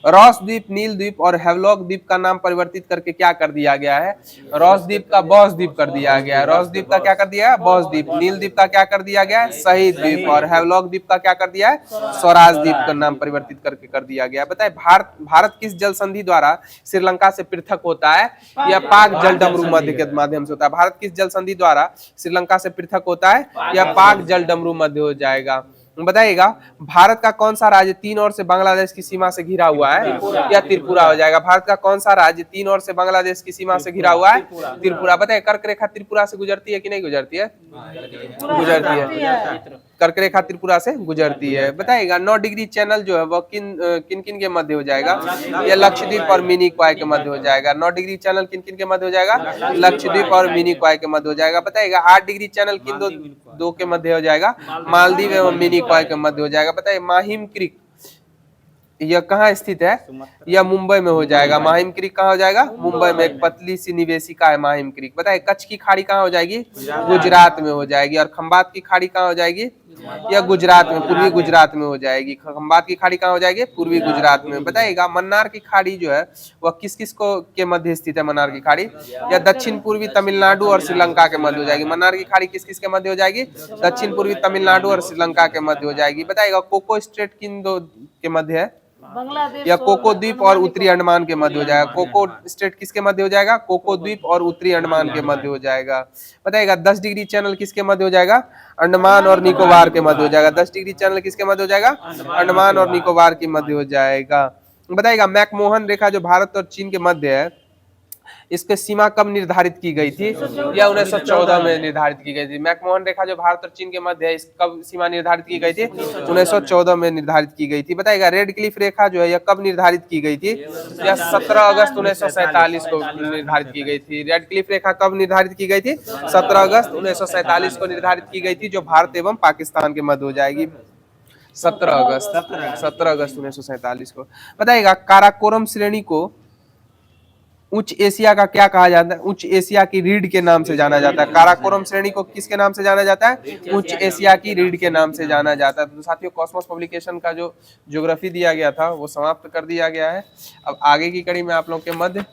रॉस द्वीप, नील द्वीप और हेवलॉक द्वीप का नाम परिवर्तित करके क्या कर दिया गया है, रॉस द्वीप का बॉस द्वीप कर दिया गया है। रॉस द्वीप का क्या कर दिया है, बॉस द्वीप। नील द्वीप का क्या कर दिया गया है, शहीद द्वीप। और हेवलॉक द्वीप का क्या कर दिया है, स्वराज द्वीप का नाम परिवर्तित करके कर दिया गया है। बताए भारत किस जल संधि द्वारा श्रीलंका से पृथक होता है, या पाक जल डमरू मध्य के माध्यम से होता है। भारत किस जल संधि द्वारा श्रीलंका से पृथक होता है, या पाक जल डमरू मध्य हो जाएगा। बताइएगा भारत का कौन सा राज्य तीन ओर से बांग्लादेश की सीमा से घिरा हुआ है, या त्रिपुरा हो जाएगा। भारत का कौन सा राज्य तीन ओर से बांग्लादेश की सीमा से घिरा हुआ है, त्रिपुरा। बताइए कर्क रेखा त्रिपुरा से गुजरती है कि नहीं गुजरती है, गुजरती है। कर्क रेखा त्रिपुरा से गुजरती है। बताइएगा 9 डिग्री चैनल जो है वो किन किन के मध्य हो जाएगा, या लक्षद्वीप और मिनी क्वाय के मध्य हो जाएगा। 9 डिग्री चैनल किन किन के मध्य हो जाएगा, लक्षद्वीप और मिनी क्वाय के मध्य हो जाएगा। बताइएगा 8 डिग्री चैनल किन दो के मध्य हो जाएगा, मालदीव एवं मिनी क्वाय के मध्य हो जाएगा। बताइए माहिम क्रीक यह कहाँ स्थित है, यह मुंबई में हो जाएगा। माहिम क्रीक कहाँ हो जाएगा, मुंबई में। एक पतली सी निवेशिका है माहिम क्रीक। बताइए कच्छ की खाड़ी कहाँ हो जाएगी, गुजरात में हो जाएगी। और खंबात की खाड़ी कहाँ हो जाएगी, यह गुजरात में, पूर्वी गुजरात में हो जाएगी। खंबात की खाड़ी कहाँ हो जाएगी, पूर्वी गुजरात में। बताइएगा मन्नार की खाड़ी जो है वह किस किस को के मध्य स्थित है, मन्नार की खाड़ी, या दक्षिण पूर्वी तमिलनाडु और श्रीलंका के मध्य हो जाएगी। मन्नार की खाड़ी किस किस के मध्य हो जाएगी, दक्षिण पूर्वी तमिलनाडु और श्रीलंका के मध्य हो जाएगी। बताइएगा कोको स्टेट किन दो के मध्य है, या कोको द्वीप और उत्तरी अंडमान के मध्य हो जाएगा। कोको स्टेट किसके मध्य हो जाएगा, कोको द्वीप और उत्तरी अंडमान के मध्य हो जाएगा। बताइएगा 10 डिग्री चैनल किसके मध्य हो जाएगा, अंडमान और निकोबार के मध्य हो जाएगा। 10 डिग्री चैनल किसके मध्य हो जाएगा, अंडमान और निकोबार के मध्य हो जाएगा। बताइएगा मैकमोहन रेखा जो भारत और चीन के मध्य है, इसकी सीमा कब निर्धारित की गई थी, या 1914 में निर्धारित की गई थी। मैकमोहन रेखा जो भारत और चीन के मध्य है, इस कब सीमा निर्धारित की गई थी, 1914 में निर्धारित की गई थी। बताइएगा रेड क्लिफ रेखा जो है यह कब निर्धारित की गई थी, यह 17 अगस्त 1947 को निर्धारित की गई थी। रेड क्लिफ रेखा कब निर्धारित की गई थी, 17 अगस्त 1947 को निर्धारित की गई थी, जो भारत एवं पाकिस्तान के मध्य हो जाएगी। 17 अगस्त 1947 को। बताइएगा काराकोरम श्रेणी को उच्च एशिया का क्या कहा जाता है, उच्च एशिया की रीढ़ के नाम से जाना जाता है। काराकोरम श्रेणी को किसके नाम से जाना जाता है, उच्च एशिया की रीढ़ के नाम से जाना जाता है। तो साथियों कॉस्मोस पब्लिकेशन का जो ज्योग्राफी दिया गया था वो समाप्त कर दिया गया है। अब आगे की कड़ी में आप लोग के मध्य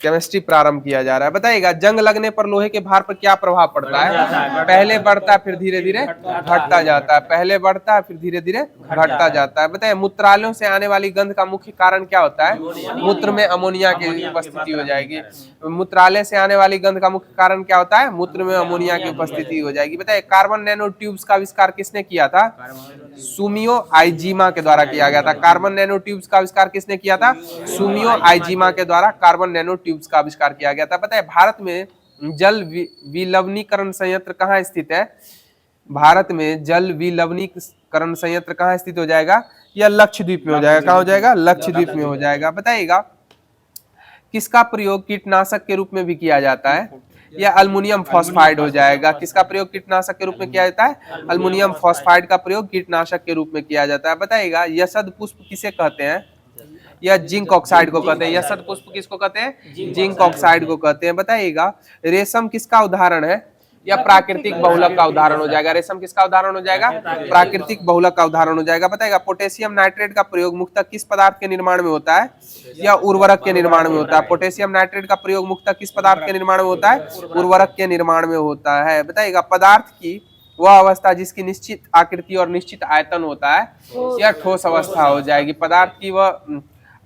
केमिस्ट्री प्रारंभ किया जा रहा है। बताइएगा जंग लगने पर लोहे के भार पर क्या प्रभाव पड़ता है, पहले बढ़ता है फिर धीरे धीरे घटता जाता है, पहले बढ़ता है फिर धीरे धीरे घटता जाता है। बताइए मूत्रालयों से आने वाली गंध का मुख्य कारण क्या होता है, मूत्र में अमोनिया की उपस्थिति हो जाएगी। मूत्रालय से आने वाली गंध का मुख्य कारण क्या होता है, मूत्र में अमोनिया की उपस्थिति हो जाएगी। बताइए कार्बन नैनो ट्यूब्स का आविष्कार किसने किया था, सुमियो आइजीमा के द्वारा किया गया था। कार्बन नैनो ट्यूब्स का आविष्कार किसने किया था, सुमियो आइजीमा के द्वारा कार्बन नैनो ट्यूब्स का आविष्कार किया गया था। पता है भारत में जल विलवनीकरण संयंत्र कहाँ स्थित है, भारत में जल विलवनीकरण संयंत्र कहाँ स्थित हो जाएगा, या लक्षद्वीप में हो जाएगा? कहाँ हो जाएगा? लक्षद्वीप में हो जाएगा। बताइएगा किसका प्रयोग कीटनाशक के रूप में भी किया जाता है? या अल्मुनियम फॉस्फाइड हो जाएगा। किसका प्रयोग कीटनाशक के रूप में किया जाता है? अल्मुनियम फॉस्फाइड का प्रयोग कीटनाशक के रूप में किया जाता है। बताइएगा यशद पुष्प किसे कहते हैं? या जिंक ऑक्साइड को कहते हैं। यशद पुष्प किसको कहते हैं? जिंक ऑक्साइड को कहते हैं। बताइएगा रेशम किसका उदाहरण है? या प्राकृतिक बहुलक का उदाहरण हो जाएगा। रेशम किसका उदाहरण हो जाएगा? प्राकृतिक बहुलक का उदाहरण हो जाएगा। बताइएगा पोटेशियम नाइट्रेट का प्रयोग मुख्यतः किस पदार्थ के निर्माण में होता है? या उर्वरक के निर्माण में होता है? पोटेशियम नाइट्रेट का प्रयोग मुख्यतः किस पदार्थ के निर्माण में होता है? उर्वरक के निर्माण में होता है। बताइएगा पदार्थ की वह अवस्था जिसकी निश्चित आकृति और निश्चित आयतन होता है या ठोस अवस्था हो जाएगी। पदार्थ की वह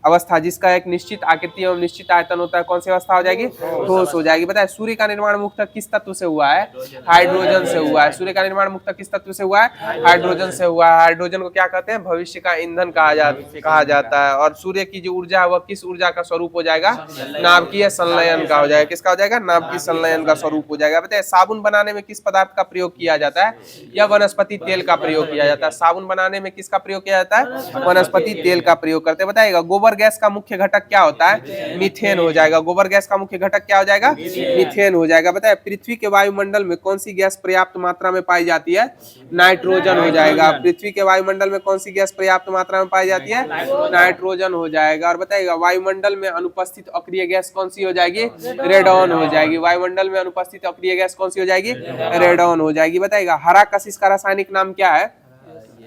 अवस्था जिसका एक निश्चित आकृति और निश्चित आयतन होता है कौन सी अवस्था हो जाएगी? ठोस हो जाएगी। बताए सूर्य का निर्माण मुख्यतः किस तत्व से हुआ है? हाइड्रोजन से हुआ है। सूर्य का निर्माण मुख्यतः किस तत्व से हुआ है? हाइड्रोजन से हुआ है। हाइड्रोजन को क्या कहते हैं? भविष्य का ईंधन कहा जाता है। और सूर्य की जो ऊर्जा है वह किस ऊर्जा का स्वरूप हो जाएगा? नाभिकीय संलयन का हो जाएगा। किसका हो जाएगा? नाभिकीय संलयन का स्वरूप हो जाएगा। बताइए साबुन बनाने में किस पदार्थ का प्रयोग किया जाता है? या वनस्पति तेल का प्रयोग किया जाता है। साबुन बनाने में किसका प्रयोग किया जाता है? वनस्पति तेल का प्रयोग करते हैं। बताइएगा गोबर गैस का मुख्य घटक क्या होता है? मीथेन हो जाएगा। गोबर गैस का मुख्य घटक क्या हो जाएगा? मीथेन हो जाएगा। बताइए पृथ्वी के वायुमंडल में कौन सी गैस पर्याप्त मात्रा में पाई जाती है? नाइट्रोजन हो जाएगा। पृथ्वी के वायुमंडल में कौन सी गैस पर्याप्त मात्रा में पाई जाती है? नाइट्रोजन हो जाएगा। और बताइएगा वायुमंडल में अनुपस्थित अक्रिय गैस कौन सी हो जाएगी? रेडॉन हो जाएगी। वायुमंडल में अनुपस्थित अक्रिय गैस कौन सी हो जाएगी? रेडॉन हो जाएगी। बताइएगा हरा कशिश का रासायनिक नाम क्या है?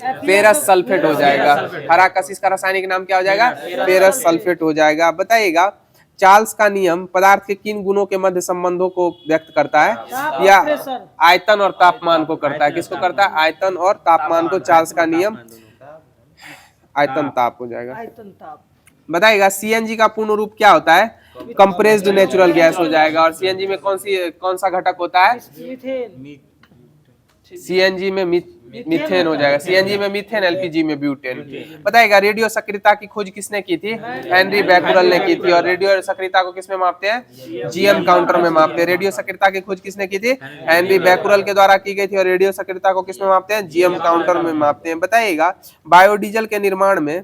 फेरस सल्फेट हो जाएगा। हरा कशिश का रासायनिक नाम क्या हो जाएगा? फेरस सल्फेट हो जाएगा। बताइएगा चार्ल्स का नियम पदार्थ के किन गुणों के मध्य संबंधों को व्यक्त करता है? या आयतन और तापमान को करता है। किसको करता है? आयतन और तापमान को। चार्ल्स का नियम आयतन ताप हो जाएगा। बताइएगा सीएनजी का पूर्ण रूप क्या होता है? कंप्रेस्ड नेचुरल गैस हो जाएगा। और सीएनजी में कौन सा घटक होता है? सीएनजी में मीथेन हो जाएगा। सीएनजी में मीथेन, एलपीजी में ब्यूटेन। बताइएगा रेडियो सक्रियता की खोज किसने की थी? हेनरी बैकुरल ने की थी। और रेडियो सक्रियता को किसमें मापते हैं? जीएम काउंटर में मापते हैं। रेडियो सक्रियता की खोज किसने की थी? हेनरी बैकुरल के द्वारा की गई थी। और रेडियो सक्रियता को किसमें मापते हैं? जीएम काउंटर में मापते हैं। बताइएगा बायोडीजल के निर्माण में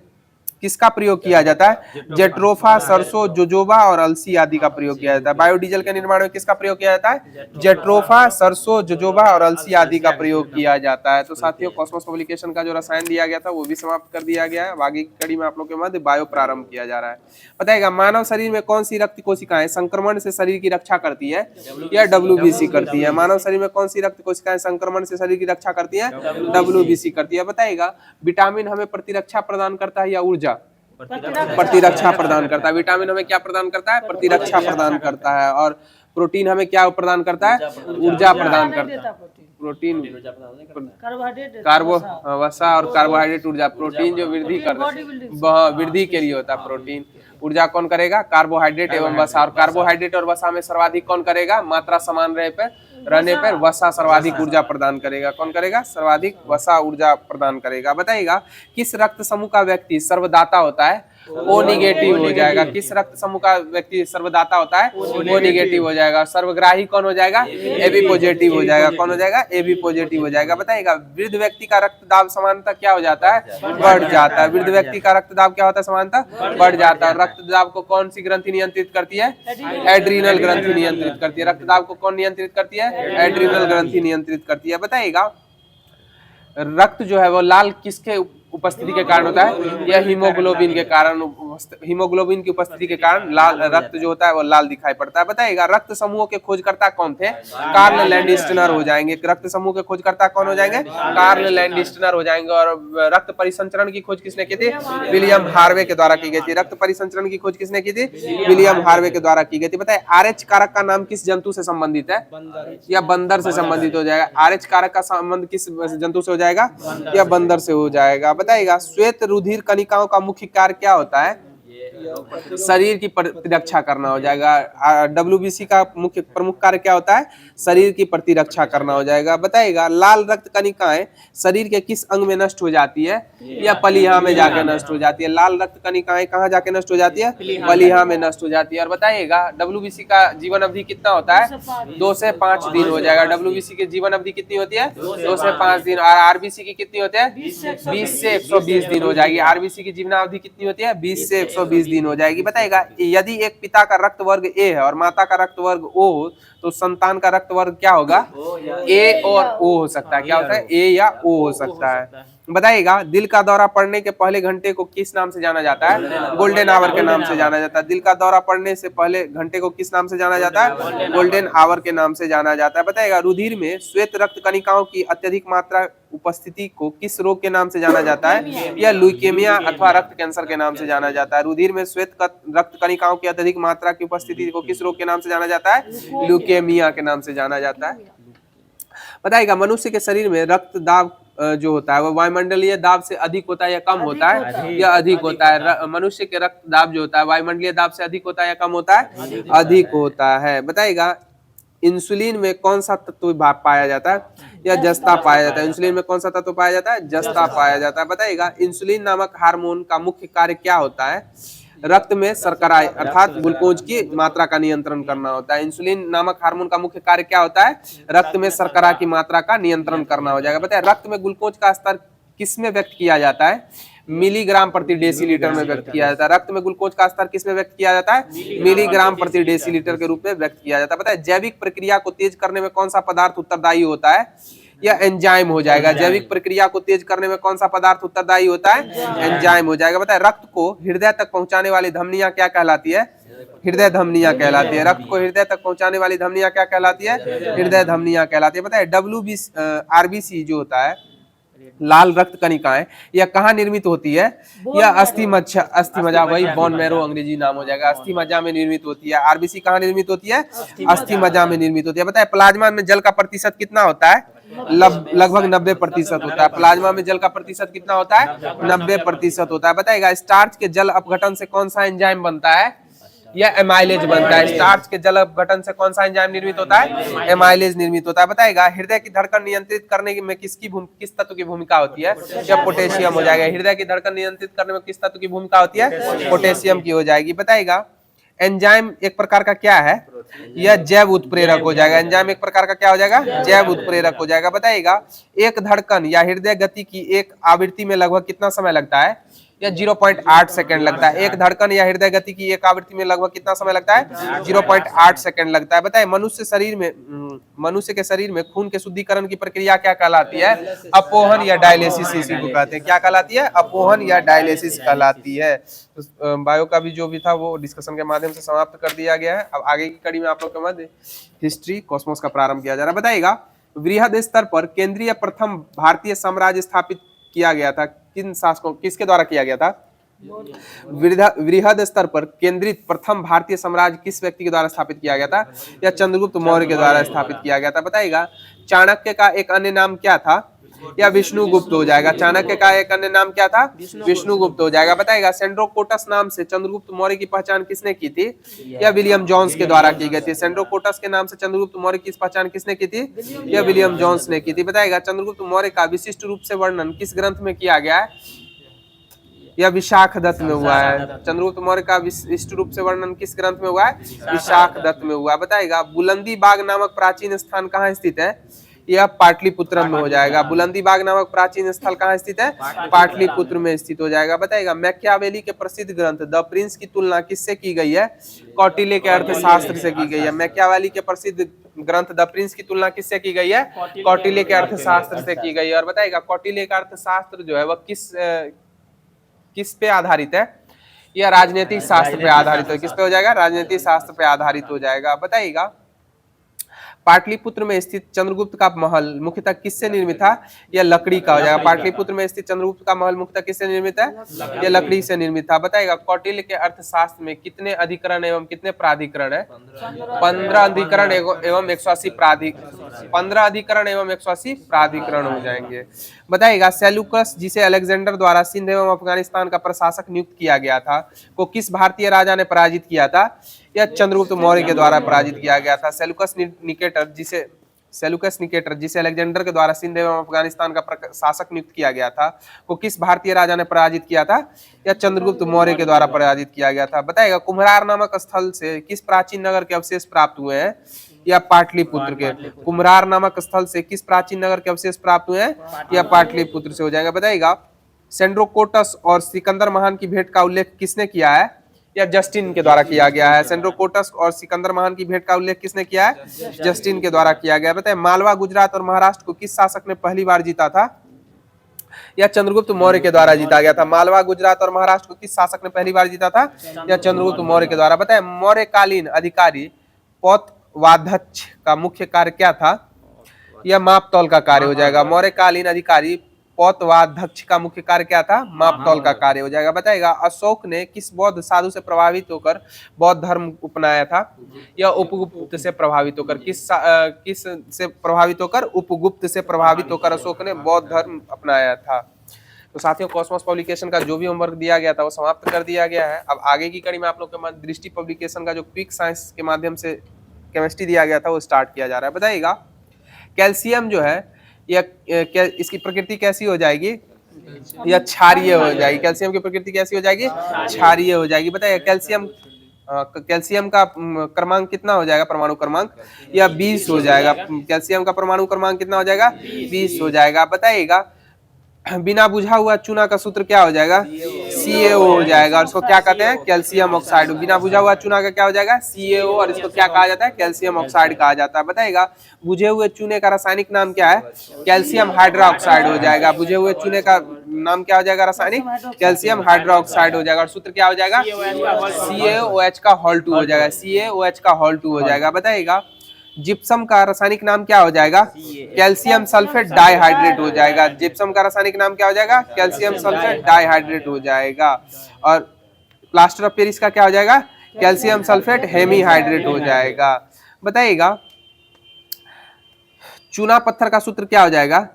किसका प्रयोग किया जाता है? जेट्रोफा, सरसों, जोजोबा और अलसी आदि का प्रयोग किया जाता है। बायोडीजल के निर्माण में किसका प्रयोग किया जाता है? जेट्रोफा, सरसों, जोजोबा और अलसी आदि का प्रयोग किया जाता है। तो साथियों कॉस्मोस पब्लिकेशन का जो रसायन दिया गया था वो भी समाप्त कर दिया गया है। आगे की कड़ी में आप लोग के मध्य बायो प्रारंभ किया जा रहा है। बताइएगा मानव शरीर में कौन सी रक्त कोशिकाएं संक्रमण से शरीर की रक्षा करती है? या डब्ल्यूबीसी करती है। मानव शरीर में कौन सी रक्त कोशिकाएं संक्रमण से शरीर की रक्षा करती है? डब्ल्यूबीसी करती है। बताइएगा विटामिन हमें प्रतिरक्षा प्रदान करता है या ऊर्जा? प्रतिरक्षा प्रदान करता है। विटामिन हमें क्या प्रदान करता है? प्रतिरक्षा प्रदान करता है। और प्रोटीन हमें क्या प्रदान करता है? ऊर्जा प्रदान करता है। प्रोटीन वसा और कार्बोहाइड्रेट ऊर्जा। प्रोटीन जो वृद्धि करता है वृद्धि के लिए होता है प्रोटीन। ऊर्जा कौन करेगा? कार्बोहाइड्रेट एवं वसा। और कार्बोहाइड्रेट और वसा में सर्वाधिक कौन करेगा? मात्रा समान रहने पर वसा सर्वाधिक ऊर्जा प्रदान करेगा। कौन करेगा? सर्वाधिक वसा ऊर्जा प्रदान करेगा। बताइएगा किस रक्त समूह का व्यक्ति सर्वदाता होता है? ओ निगेटिव हो जाएगा। किस रक्त समूह का व्यक्ति सर्वदाता होता है? ओ निगेटिव हो जाएगा। सर्वग्राही कौन हो जाएगा? एबी पॉजिटिव हो जाएगा। कौन हो जाएगा? एबी पॉजिटिव हो जाएगा। बताइएगा वृद्ध व्यक्ति का रक्तदाब सामान्यतः क्या हो जाता है? बढ़ जाता है। वृद्ध व्यक्ति का रक्तदाब क्या होता है? सामान्यतः बढ़ जाता है। रक्तदाब को कौन सी ग्रंथि नियंत्रित करती है? एड्रीनल ग्रंथि नियंत्रित करती है। रक्तदाब को कौन नियंत्रित करती है? एड्रीनल ग्रंथि नियंत्रित करती है। बताइएगा रक्त जो है वो लाल किसके उपस्थिति के कारण होता है? यह हीमोग्लोबिन के कारण। हीमोग्लोबिन की उपस्थिति के कारण लाल रक्त जो होता है वो लाल दिखाई पड़ता है। बताइएगा रक्त समूहों के खोजकर्ता कौन थे? कार्ल लैंडस्टनर हो जाएंगे। रक्त समूह के खोजकर्ता कौन हो जाएंगे? कार्ल लैंडस्टनर हो जाएंगे। और रक्त परिसंचरण की खोज किसने की थी? विलियम हार्वे के द्वारा की गई थी। रक्त परिसंचरण की खोज किसने की थी? विलियम हार्वे के द्वारा की गई थी। बताइए RH कारक का नाम किस जंतु से संबंधित है? या बंदर से संबंधित हो जाएगा। RH कारक का संबंध किस जंतु से हो जाएगा? या बंदर से हो जाएगा। बताइएगा श्वेत रुधिर कणिकाओं का मुख्य कार्य क्या होता है? शरीर की प्रतिरक्षा करना हो जाएगा। WBC का मुख्य प्रमुख कार्य क्या होता है? शरीर की प्रतिरक्षा करना हो जाएगा। बताइएगा लाल रक्त कणिकाएं शरीर के किस अंग में नष्ट हो जाती है? या पलिहा में जाके नष्ट हो जाती है। लाल रक्त कणिकाएं कहाँ जाके नष्ट हो जाती है? पलिहा में नष्ट हो जाती है। और बताइएगा WBC का जीवन अवधि कितना होता है? 2 से 5 दिन हो जाएगा। WBC की जीवन अवधि कितनी होती है? 2 से 5 दिन। और RBC की कितनी होती है? 20 से 120 दिन हो जाएगी। RBC की जीवन अवधि कितनी होती है? 20 से 120 दिन हो जाएगी। बताइएगा यदि एक पिता का रक्त वर्ग A है और माता का रक्त वर्ग O तो संतान का रक्त वर्ग क्या होगा? A और O हो सकता है। क्या होता है? A या O हो सकता है। बताइएगा दिल का दौरा पड़ने के पहले घंटे को किस नाम से जाना जाता है? गोल्डन आवर के नाम से जाना जाता है। दिल का दौरा पड़ने से पहले घंटे को किस नाम से जाना जाता है? गोल्डन आवर के नाम से जाना जाता है। बताइएगा रुधिर में श्वेत रक्त कणिकाओं की अत्यधिक मात्रा उपस्थिति को किस रोग के नाम से जाना जाता है? या ल्यूकेमिया अथवा रक्त कैंसर के नाम से जाना जाता है। रुधिर में श्वेत रक्त कणिकाओं की अत्यधिक मात्रा की उपस्थिति को किस रोग के नाम से जाना जाता है? ल्यूकेमिया के नाम से जाना जाता है। बताइएगा मनुष्य के शरीर में रक्त दाब जो होता है वो वायुमंडलीय दाब से अधिक होता है या कम होता है? या अधिक होता है। मनुष्य के रक्त दाब जो होता है वायुमंडलीय दाब से अधिक होता है या कम होता है? अधिक होता है। बताइएगा इंसुलिन में कौन सा तत्व पाया जाता है? या जस्ता पाया जाता है। इंसुलिन में कौन सा तत्व पाया जाता है? जस्ता पाया जाता है। बताइएगा इंसुलिन नामक हार्मोन का मुख्य कार्य क्या होता है? रक्त में शर्करा अर्थात ग्लूकोज की मात्रा का नियंत्रण करना होता है। इंसुलिन नामक हार्मोन का मुख्य कार्य क्या होता है? रक्त में शर्करा की मात्रा का नियंत्रण करना हो जाएगा। बताइए रक्त में ग्लूकोज का स्तर किसमें व्यक्त किया जाता है? मिलीग्राम प्रति डेसीलीटर में व्यक्त किया जाता है। रक्त में ग्लूकोज का स्तर किसमें व्यक्त किया जाता है? मिलीग्राम प्रति डेसीलीटर के रूप में व्यक्त किया जाता है। पता है जैविक प्रक्रिया को तेज करने में कौन सा पदार्थ उत्तरदायी होता है? या एंजाइम हो जाएगा। जैविक प्रक्रिया को तेज करने में कौन सा पदार्थ उत्तरदायी होता है? एंजाइम हो जाएगा। बताए रक्त को हृदय तक पहुंचाने वाली धमनियां क्या कहलाती है? हृदय धमनियां कहलाती है। रक्त को हृदय तक पहुंचाने वाली धमनियां क्या कहलाती है? हृदय धमनियां कहलाती है। बताए RBC जो होता है लाल रक्त कणिकाएं यह कहाँ निर्मित होती है? यह अस्थि मज्जा वही बोन मैरो अंग्रेजी नाम हो जाएगा। अस्थि मज्जा में निर्मित होती है। RBC कहाँ निर्मित होती है? अस्थि मज्जा में निर्मित होती है। बताए प्लाज्मा में जल का प्रतिशत कितना होता है? लगभग 90% होता है। प्लाज्मा में जल का प्रतिशत कितना होता है? 90% होता है। बताएगा स्टार्च के जल अपघटन से कौन सा एंजाइम बनता है? या एमाइलेज बनता है। स्टार्च के जल अपघटन से कौन सा एंजाइम निर्मित होता है? एमाइलेज निर्मित होता है। बताएगा हृदय की धड़कन नियंत्रित करने में किस तत्व की भूमिका होती है? या पोटेशियम हो जाएगा। हृदय की धड़कन नियंत्रित करने में किस तत्व की भूमिका होती है? पोटेशियम की हो जाएगी। बताएगा एंजाइम एक प्रकार का क्या है? यह जैव उत्प्रेरक हो जाएगा। एंजाइम एक प्रकार का क्या हो जाएगा? जैव उत्प्रेरक हो जाएगा। बताइएगा एक धड़कन या हृदय गति की एक आवृत्ति में लगभग कितना समय लगता है? या 0.8 सेकंड लगता है। एक धड़कन या हृदय गति की एक आवृत्ति में लगभग कितना समय लगता है? 0.8 सेकंड लगता है। बताइए मनुष्य के शरीर में खून के शुद्धिकरण की प्रक्रिया क्या कहलाती है? अपोहन या डायलिसिस इसी को कहते हैं। क्या कहलाती है? अपोहन या डायलिसिस कहलाती है। तो बायो का भी जो भी था वो डिस्कशन के माध्यम से समाप्त कर दिया गया है। अब आगे की कड़ी में आप लोग के मध्य हिस्ट्री कॉस्मोस का प्रारंभ किया जा रहा है। बताइएगा वृहद स्तर पर केंद्रीय प्रथम भारतीय साम्राज्य स्थापित किया गया था किन शासकों किसके द्वारा किया गया था? वृहद स्तर पर केंद्रित प्रथम भारतीय साम्राज्य किस व्यक्ति के द्वारा स्थापित किया गया था? या चंद्रगुप्त मौर्य के द्वारा स्थापित किया गया था। बताइएगा चाणक्य का एक अन्य नाम क्या था? या विष्णुगुप्त हो जाएगा। चाणक्य का एक अन्य नाम क्या था? विष्णुगुप्त हो जाएगा। बताएगा सेंड्रोकोटस नाम से चंद्रगुप्त मौर्य की पहचान किसने की थी? या विलियम जोन्स के द्वारा की गई थी। सेंड्रोकोटस के नाम से चंद्रगुप्त मौर्य की पहचान किसने की थी? या विलियम जोन्स ने की थी। बताएगा चंद्रगुप्त मौर्य का विशिष्ट रूप से वर्णन किस ग्रंथ में किया गया है? या विशाखदत्त में हुआ है। चंद्रगुप्त मौर्य का विशिष्ट रूप से वर्णन किस ग्रंथ में हुआ है? विशाखदत्त में हुआ। बताएगा बुलंदी बाग नामक प्राचीन स्थान कहाँ स्थित है? यह पाटलिपुत्र में हो जाएगा। बुलंदी बाग नामक प्राचीन स्थल कहाँ स्थित है? पाटलिपुत्र में स्थित हो जाएगा। बताएगा मैकियावेली के प्रसिद्ध ग्रंथ द प्रिंस की तुलना किससे की गई है? कौटिल्य के अर्थशास्त्र से की गई है। मैकियावेली के प्रसिद्ध ग्रंथ द प्रिंस की तुलना किससे की गई है? कौटिल्य के अर्थशास्त्र से की गई है। और बताएगा कौटिल्य का अर्थशास्त्र जो है वह किस पे आधारित है? यह राजनीतिक शास्त्र पे आधारित है। किस पे हो जाएगा? राजनीतिक शास्त्र पे आधारित हो जाएगा। बताइएगा पाटलिपुत्र में स्थित चंद्रगुप्त का महल मुख्यतः किससे निर्मित था? यह लकड़ी का हो जाएगा। पाटलिपुत्र में स्थित चंद्रगुप्त का महल मुख्यतः किससे निर्मित है? यह लकड़ी से निर्मित था। बताएगा कौटिल्य के अर्थशास्त्र में कितने अधिकरण एवं कितने प्राधिकरण है? 15 अधिकरण एवं 180 प्राधिकरण, 15 अधिकरण एवं 180 प्राधिकरण हो जाएंगे। बताइएगा सेल्यूकस जिसे अलेक्जेंडर द्वारा सिंध एवं अफगानिस्तान का प्रशासक नियुक्त किया गया था को किस भारतीय राजा ने पराजित किया था? यह चंद्रगुप्त मौर्य के द्वारा पराजित किया गया था। सेल्यूकस निकेटर जिसे अलेक्जेंडर के द्वारा सिंध एवं अफगानिस्तान का शासक नियुक्त किया गया था को किस भारतीय राजा ने पराजित किया था? यह चंद्रगुप्त मौर्य के द्वारा पराजित किया गया था। बताइएगा कुम्हरार नामक स्थल से किस प्राचीन नगर के अवशेष प्राप्त हुए हैं? या पाटलिपुत्र के। कुम्हरार नामक स्थल से किस प्राचीन नगर के अवशेष प्राप्त हुए हैं? या पाटलिपुत्र से हो जाएगा। बताइएगा सेंड्रोकोटस और सिकंदर महान की भेंट का उल्लेख किसने किया है? या जस्टिन के द्वारा किया गया है। सेंड्रोकोटस और सिकंदर महान की भेंट का उल्लेख किसने किया है? जस्टिन के द्वारा किया गया। बताइए मालवा गुजरात और महाराष्ट्र को किस शासक ने पहली बार जीता था? या चंद्रगुप्त मौर्य के द्वारा जीता गया था। मालवा गुजरात और महाराष्ट्र को किस शासक ने पहली बार जीता था? या चंद्रगुप्त मौर्य के द्वारा। बताए मौर्यकालीन अधिकारी पौतवाध्यक्ष का मुख्य कार्य क्या था? यह मापतौल का कार्य हो जाएगा। मौर्यकालीन अधिकारी पौतवाध्यक्ष का मुख्य कार्य क्या था? मापतौल का कार्य हो जाएगा। बताएगा अशोक ने किस बौद्ध साधु से प्रभावित होकर बौद्ध धर्म अपनाया था? यह उपगुप्त से प्रभावित होकर। किस से प्रभावित होकर? उपगुप्त से प्रभावित होकर अशोक ने बौद्ध धर्म अपनाया था। तो साथियों कॉस्मोस पब्लिकेशन का जो भी होमवर्क दिया गया था वो समाप्त कर दिया गया है। अब आगे की कड़ी में आप लोग के दृष्टि पब्लिकेशन का जो क्विक साइंस के माध्यम से केमिस्ट्री दिया गया था वो स्टार्ट किया जा रहा है। बताइएगा कैल्शियम जो है इसकी प्रकृति कैसी हो जाएगी? या क्षारीय हो जाएगी। कैल्शियम की प्रकृति कैसी हो जाएगी? क्षारीय हो जाएगी। बताइए कैल्शियम का क्रमांक कितना हो जाएगा? परमाणु क्रमांक या 20 हो जाएगा। कैल्शियम का परमाणु क्रमांक कितना हो जाएगा? 20 हो जाएगा। बताइएगा बिना बुझा हुआ चूना का सूत्र क्या हो जाएगा? CaO हो जाएगा। और इसको क्या कहते हैं? Calcium oxide. बिना बुझा हुआ चूना का क्या हो जाएगा? CaO। और इसको क्या कहा जाता है? कैल्शियम ऑक्साइड कहा जाता है। बताइएगा बुझे हुए चूने का रासायनिक नाम क्या है? कैल्शियम हाइड्रोक्साइड हो जाएगा। बुझे हुए चूने का नाम क्या हो जाएगा? रासायनिक कैल्शियम हाइड्रोक्साइड हो जाएगा। और सूत्र क्या हो जाएगा? CaOH का होल 2 हो जाएगा। CaOH का होल 2 हो जाएगा। बताइएगा जिप्सम का रासायनिक नाम क्या हो जाएगा? कैल्शियम सल्फेट डाइहाइड्रेट हो जाएगा। जिप्सम का रासायनिक नाम क्या हो जाएगा? कैल्शियम सल्फेट डाइहाइड्रेट हो जाएगा। और प्लास्टर ऑफ पेरिस का क्या हो जाएगा? कैल्शियम सल्फेट हेमीहाइड्रेट हो जाएगा। बताइएगा चूना पत्थर का सूत्र क्या हो जाएगा?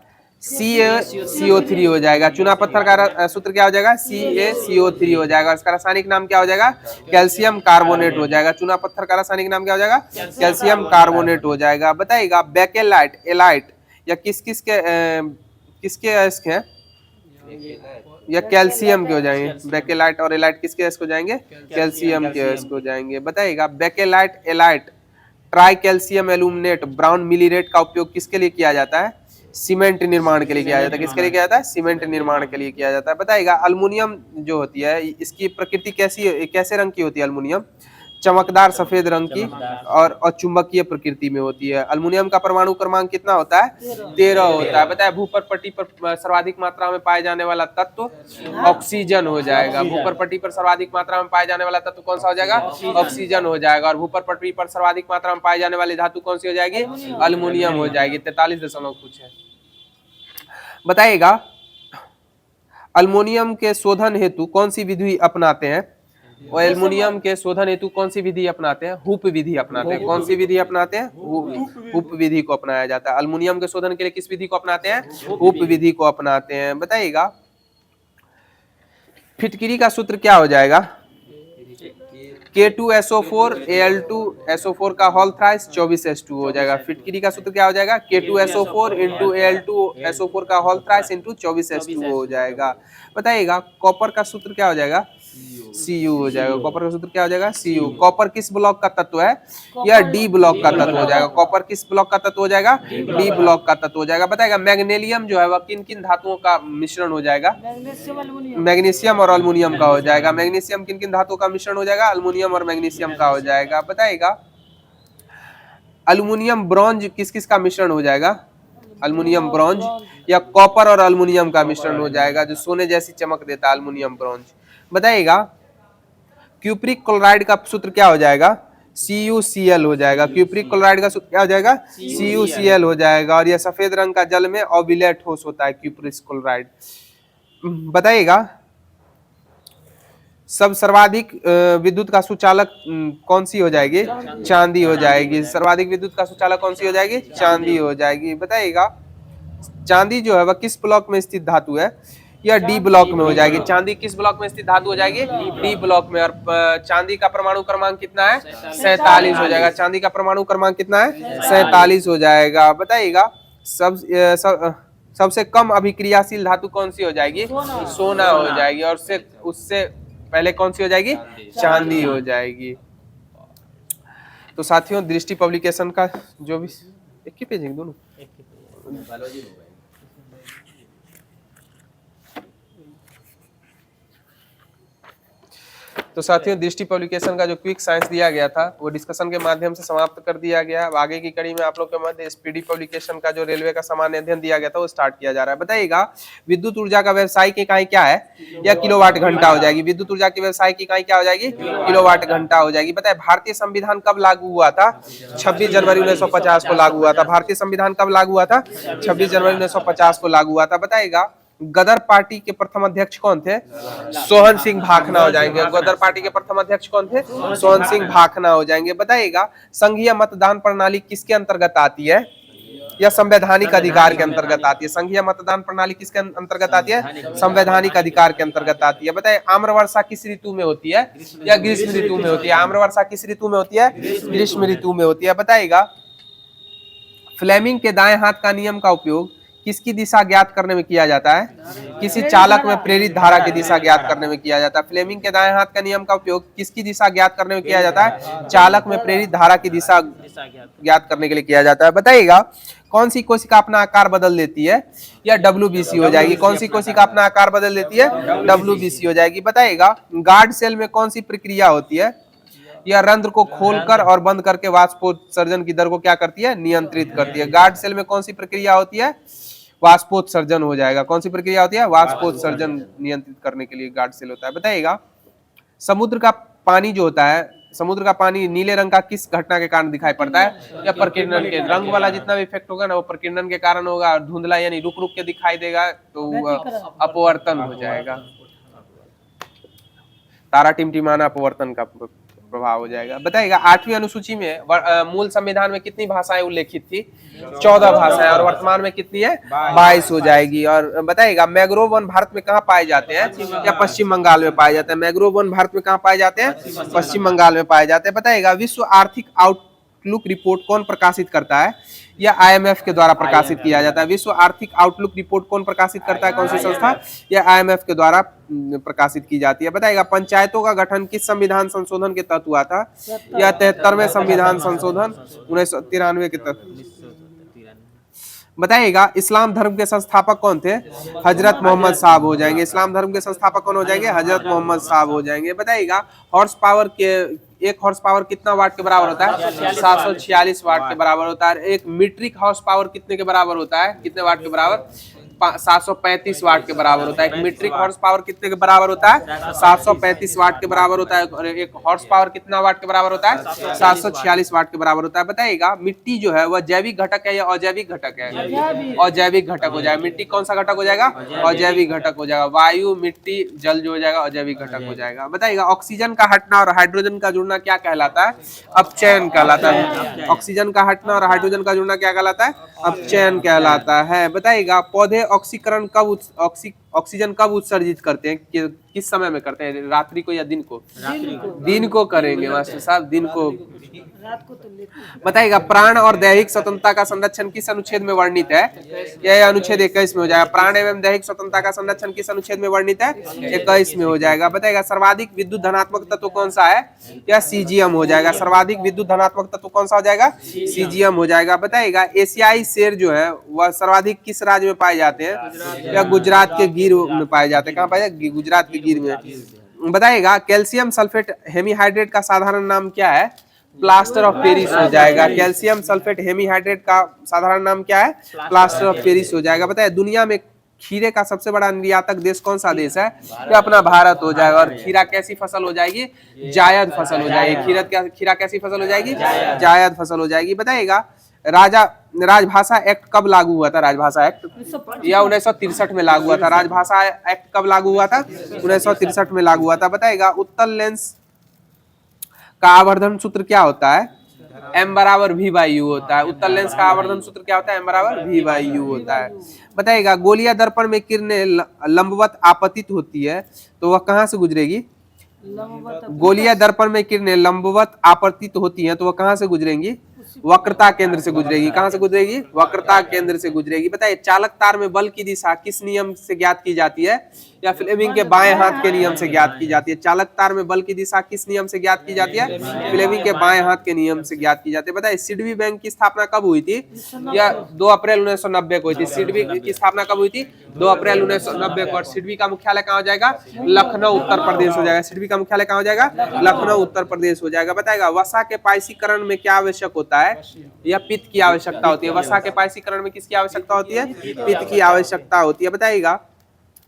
CaCO3 हो जाएगा। चूना पत्थर का सूत्र क्या हो जाएगा? CaCO3 हो जाएगा। इसका रासायनिक नाम क्या हो जाएगा? कैल्शियम कार्बोनेट हो जाएगा। चूना पत्थर का रासायनिक नाम क्या हो जाएगा? कैल्शियम कार्बोनेट हो जाएगा। बताइएगा बेकेलाइट एलाइट या किसके एस्क हैं? या कैल्शियम के हो जाएंगे। बेकेलाइट और एलाइट किसके एस्क हो जाएंगे? कैल्शियम के एस्क हो जाएंगे। बताइएगा bakelite alite tricalcium aluminate brownmillerite का उपयोग किसके लिए किया जाता है? सीमेंट निर्माण के लिए किया जाता है। किसके लिए किया जाता है? सीमेंट निर्माण के लिए किया जाता है। बताइएगा अल्युमिनियम जो होती है इसकी प्रकृति कैसे रंग की होती है? अल्युमिनियम चमकदार सफेद रंग की और चुंबकीय प्रकृति में होती है। अल्युमिनियम का परमाणु क्रमांक कितना होता है? 13 होता है। बताया भूपर पट्टी पर सर्वाधिक मात्रा में पाए जाने वाला तत्व ऑक्सीजन हो जाएगा। भूपर पट्टी पर सर्वाधिक मात्रा में पाए जाने वाला तत्व कौन सा हो जाएगा? ऑक्सीजन हो जाएगा। और भूपर पट्टी पर सर्वाधिक मात्रा में पाए जाने वाली धातु कौन सी हो जाएगी? अल्युमिनियम हो जाएगी। 43 दशमलव कुछ है। बताइएगा अल्युमिनियम के शोधन हेतु कौन सी विधि अपनाते हैं? और एल्युमिनियम के शोधन हेतु कौन सी विधि अपनाते हैं? हुप विधि अपनाते हैं। कौन सी विधि अपनाते हैं? हुप विधि को अपनाया जाता है। अल्युमिनियम के शोधन के लिए किस विधि को अपनाते हैं? हुप विधि को अपनाते हैं। बताइएगा फिटकिरी का सूत्र क्या हो जाएगा? K2SO4 Al2SO4 का होल थ्राइस 24H2 हो जाएगा। फिटकिरी का सूत्र क्या हो जाएगा? K2SO4 इंटू Al2SO4 का होल थ्राइस इंटू 24H2 हो जाएगा। बताइएगा कॉपर का सूत्र क्या हो जाएगा? Cu हो जाएगा। कॉपर का सूत्र क्या हो जाएगा? Cu। कॉपर किस ब्लॉक का तत्व है? या डी ब्लॉक का तत्व हो जाएगा। कॉपर किस ब्लॉक का तत्व हो जाएगा? डी ब्लॉक का तत्व हो जाएगा। बताएगा मैग्नीशियम जो है वह किन किन धातुओं का मिश्रण हो जाएगा? मैग्नीशियम और अल्युमिनियम का हो जाएगा। मैग्नीशियम किन किन धातुओं का मिश्रण हो जाएगा? अल्युमिनियम और मैग्नीशियम का हो जाएगा। बताइएगा अल्युमिनियम ब्रॉन्ज किस किस का मिश्रण हो जाएगा? अल्युमिनियम ब्रॉन्ज या कॉपर और अल्युमिनियम का मिश्रण हो जाएगा जो सोने जैसी चमक देता है अल्युमिनियम ब्रॉन्ज। बताइएगा क्यूप्रिक क्लोराइड का सूत्र क्या हो जाएगा? CuCl हो जाएगा। क्यूप्रिक क्लोराइड का क्या हो जाएगा? CuCl हो जाएगा। और यह सफेद रंग का जल में ओविलेट ठोस होता है क्यूप्रिक क्लोराइड। बताइएगा सब सर्वाधिक विद्युत का सुचालक कौन सी हो जाएगी? चांदी हो जाएगी। सर्वाधिक विद्युत का सुचालक कौन सी हो जाएगी? चांदी हो जाएगी। बताइएगा चांदी जो है वह किस ब्लॉक में स्थित धातु है? या डी ब्लॉक में हो जाएगी। चांदी किस ब्लॉक में स्थित धातु हो जाएगी? डी ब्लॉक में। और चांदी का परमाणु क्रमांक कितना है? 47 हो जाएगा। चांदी का परमाणु क्रमांक कितना है? 47 हो जाएगा। बताइएगा सबसे कम अभिक्रियाशील धातु कौन सी हो जाएगी? सोना हो जाएगी। और उससे पहले कौन सी हो जाएगी? चांदी हो जाएगी। तो साथियों दृष्टि पब्लिकेशन का जो भी एक ही पेज है दोनों। तो साथियों दृष्टि पब्लिकेशन का जो क्विक साइंस दिया गया था वो डिस्कशन के माध्यम से समाप्त कर दिया गया। अब आगे की कड़ी में आप लोग के मध्य स्पीडी पब्लिकेशन का जो रेलवे का सामान्य अध्ययन दिया गया था वो स्टार्ट किया जा रहा है। बताइएगा विद्युत ऊर्जा का व्यवसायिक इकाई क्या है? या किलोवाट घंटा हो जाएगी। विद्युत ऊर्जा की व्यवसायिक इकाई क्या हो जाएगी? किलोवाट घंटा हो जाएगी। बताए भारतीय संविधान कब लागू हुआ था? 26 जनवरी 1950 को लागू हुआ था। भारतीय संविधान कब लागू हुआ था? 26 जनवरी 1950 को लागू हुआ था। बताइएगा गदर पार्टी के प्रथम अध्यक्ष कौन थे? सोहन सिंह भाखना हो जाएंगे। गदर पार्टी के प्रथम अध्यक्ष कौन थे? सोहन सिंह भाखना हो जाएंगे। बताइएगा संघीय मतदान प्रणाली किसके अंतर्गत आती है? या संवैधानिक अधिकार के अंतर्गत आती है? संघीय मतदान प्रणाली किसके अंतर्गत आती है? संवैधानिक अधिकार के अंतर्गत आती है। बताइए आम्र वर्षा किस ऋतु में होती है? या ग्रीष्म ऋतु में होती है? आम्र वर्षा किस ऋतु में होती है? ग्रीष्म ऋतु में होती है। बताइएगा फ्लेमिंग के दाएं हाथ का नियम का उपयोग किसकी दिशा ज्ञात करने में किया जाता है? किसी चालक में प्रेरित धारा की दिशा ज्ञात करने में किया जाता है। फ्लेमिंग के दाएं हाथ का नियम का उपयोग किसकी दिशा ज्ञात करने में किया जाता है? चालक में प्रेरित धारा की दिशा ज्ञात करने के लिए किया जाता है। बताइएगा कौन सी कोशिका अपना आकार बदल लेती है? या WBC हो जाएगी। कौन सी कोशिका अपना आकार बदल लेती है? WBC हो जाएगी। बताइएगा गार्ड सेल में कौन सी प्रक्रिया होती है? या रंध्र को खोलकर और बंद करके वाष्पोत्सर्जन की दर को क्या करती है? नियंत्रित करती है। गार्ड सेल में कौन सी प्रक्रिया होती है? वाष्पोत्सर्जन हो जाएगा। कौन सी प्रक्रिया होती है? वाष्पोत्सर्जन नियंत्रित करने के लिए गार्ड सेल होता है। बताइएगा समुद्र का पानी जो होता है, समुद्र का पानी नीले रंग का किस घटना के कारण दिखाई पड़ता है? या प्रकीर्णन के? रंग वाला जितना भी इफेक्ट होगा ना वो प्रकीर्णन के कारण होगा। और धुंधला यानी रुक रुक के दिखाई देगा तो अपवर्तन हो जाएगा। तारा टिमटिमाना अपवर्तन का प्रभाव हो जाएगा। बताइएगा 8वीं अनुसूची में मूल संविधान में कितनी भाषाएं उल्लेखित थी? 14 भाषाएं। और वर्तमान में कितनी है? 22 हो जाएगी। और बताइएगा मैंग्रोव वन भारत में कहाँ पाए जाते हैं? या पश्चिम बंगाल में पाए जाते हैं? मैंग्रोव वन भारत में कहाँ पाए जाते हैं? पश्चिम बंगाल में पाए जाते हैं। बताइएगा विश्व आर्थिक आउटलुक रिपोर्ट कौन प्रकाशित करता है? या IMF के द्वारा प्रकाशित किया जाता है। विश्व आर्थिक आउटलुक रिपोर्ट कौन प्रकाशित करता है? कौन सी संस्था? या IMF के द्वारा प्रकाशित की जाती है। बताइएगा पंचायतों का गठन किस संविधान संशोधन के तहत हुआ था? या 73वें संविधान संशोधन 1993 के तहत? बताइएगा इस्लाम धर्म के संस्थापक कौन थे? हजरत मोहम्मद साहब हो जाएंगे। इस्लाम धर्म के संस्थापक कौन हो जाएंगे? हजरत मोहम्मद साहब हो जाएंगे। बताइएगा हॉर्स पावर के एक हॉर्स पावर कितना वाट के बराबर होता है? 746 वाट के बराबर होता है। एक मीट्रिक हॉर्स पावर कितने के बराबर होता है? कितने वाट के बराबर? 735 वाट के बराबर होता है। एक मीट्रिक हॉर्स पावर कितने के बराबर होता है? 735 वाट के बराबर होता है। और एक हॉर्स पावर कितना वाट के बराबर होता है? 746 वाट के बराबर होता है। बताइएगा मिट्टी जो है वह जैविक घटक है या अजैविक घटक है? अजैविक घटक हो जाएगा। मिट्टी कौन सा घटक हो जाएगा? अजैविक घटक हो जाएगा। वायु, मिट्टी, जल जो हो जाएगा अजैविक घटक हो जाएगा। बताइएगा ऑक्सीजन का हटना और हाइड्रोजन का जुड़ना क्या कहलाता है? अपचयन कहलाता है। ऑक्सीजन का हटना और हाइड्रोजन का जुड़ना क्या कहलाता है? अपचयन कहलाता है। बताइएगा पौधे ऑक्सीकरण कब ऑक्सीजन कब उत्सर्जित करते हैं? किस समय में करते हैं? रात्रि को या दिन को? दिन को करेंगे मास्टर साहब, दिन को। बताइएगा प्राण और दैहिक स्वतंत्रता का संरक्षण किस अनुच्छेद में वर्णित है? यह अनुच्छेद 21 में हो जाएगा। प्राण एवं दैहिक स्वतंत्रता का संरक्षण किस अनुच्छेद में वर्णित है? 21 में हो जाएगा। बताइएगा सर्वाधिक विद्युत धनात्मक तत्व कौन सा है? या सीजियम हो जाएगा। सर्वाधिक विद्युत धनात्मक तत्व कौन सा हो जाएगा? सीजियम हो जाएगा। बताइएगा एशियाई शेर जो है वह सर्वाधिक किस राज्य में पाए जाते हैं? या गुजरात के गिर में पाए जाते हैं। कहाँ पाए जाते? गुजरात के गिर में। बताइएगा कैल्शियम सल्फेट हेमीहाइड्रेट का साधारण नाम क्या है? प्लास्टर ऑफ पेरिस हो जाएगा। कैल्शियम सल्फेट हेमीहाइड्रेट का साधारण नाम क्या है? प्लास्टर ऑफ पेरिस हो जाएगा। बताइए दुनिया में खीरे का सबसे बड़ा निर्यातक देश कौन सा देश है? ये अपना भारत हो जाएगा। और खीरा कैसी फसल हो जाएगी? जायद फसल हो जाएगी। खीरा कैसी फसल हो जाएगी? जायद फसल हो जाएगी। बताइएगा राजभाषा एक्ट कब लागू हुआ था? राजभाषा एक्ट या 1963 में लागू हुआ था। राजभाषा एक्ट कब लागू हुआ था? 1963 में लागू हुआ था। बताइएगा उत्तर लेंस का आवर्धन सूत्र क्या होता है? m बराबर v बाई यू होता है। उत्तर लेंस का आवर्धन सूत्र क्या होता है? m बराबर v बाई यू होता है। बताइएगा गोलियां दर्पण में किरणें लंबवत आपतित होती है तो वह कहां से गुजरेगी? गोलियां दर्पण में किरणें लंबवत आपतित होती हैं तो वह कहां से गुजरेंगी? वक्रता केंद्र से गुजरेगी। कहां से गुजरेगी? वक्रता केंद्र से गुजरेगी। बताइए चालक तार में बल की दिशा किस नियम से ज्ञात की जाती है? या फ्लेमिंग के बाएं हाथ के नियम से ज्ञात की जाती है। चालक तार में बल की दिशा किस नियम से ज्ञात की जाती है? फ्लेमिंग के बाएं हाथ के नियम से ज्ञात की जाती है। बताइए सिडबी बैंक की स्थापना कब हुई थी? या 2 अप्रैल 1990 को हुई थी। सिडबी की स्थापना कब हुई थी? 2 अप्रैल 1990 को। और सिडबी का मुख्यालय कहाँ हो जाएगा? लखनऊ उत्तर प्रदेश हो जाएगा। सिडबी का मुख्यालय कहाँ हो जाएगा? लखनऊ उत्तर प्रदेश हो जाएगा। बताएगा वसा के पायसीकरण में क्या आवश्यक होता है? या पित्त की आवश्यकता होती है। वसा के पायसीकरण में किसकी आवश्यकता होती है? पित्त की आवश्यकता होती है। बताइएगा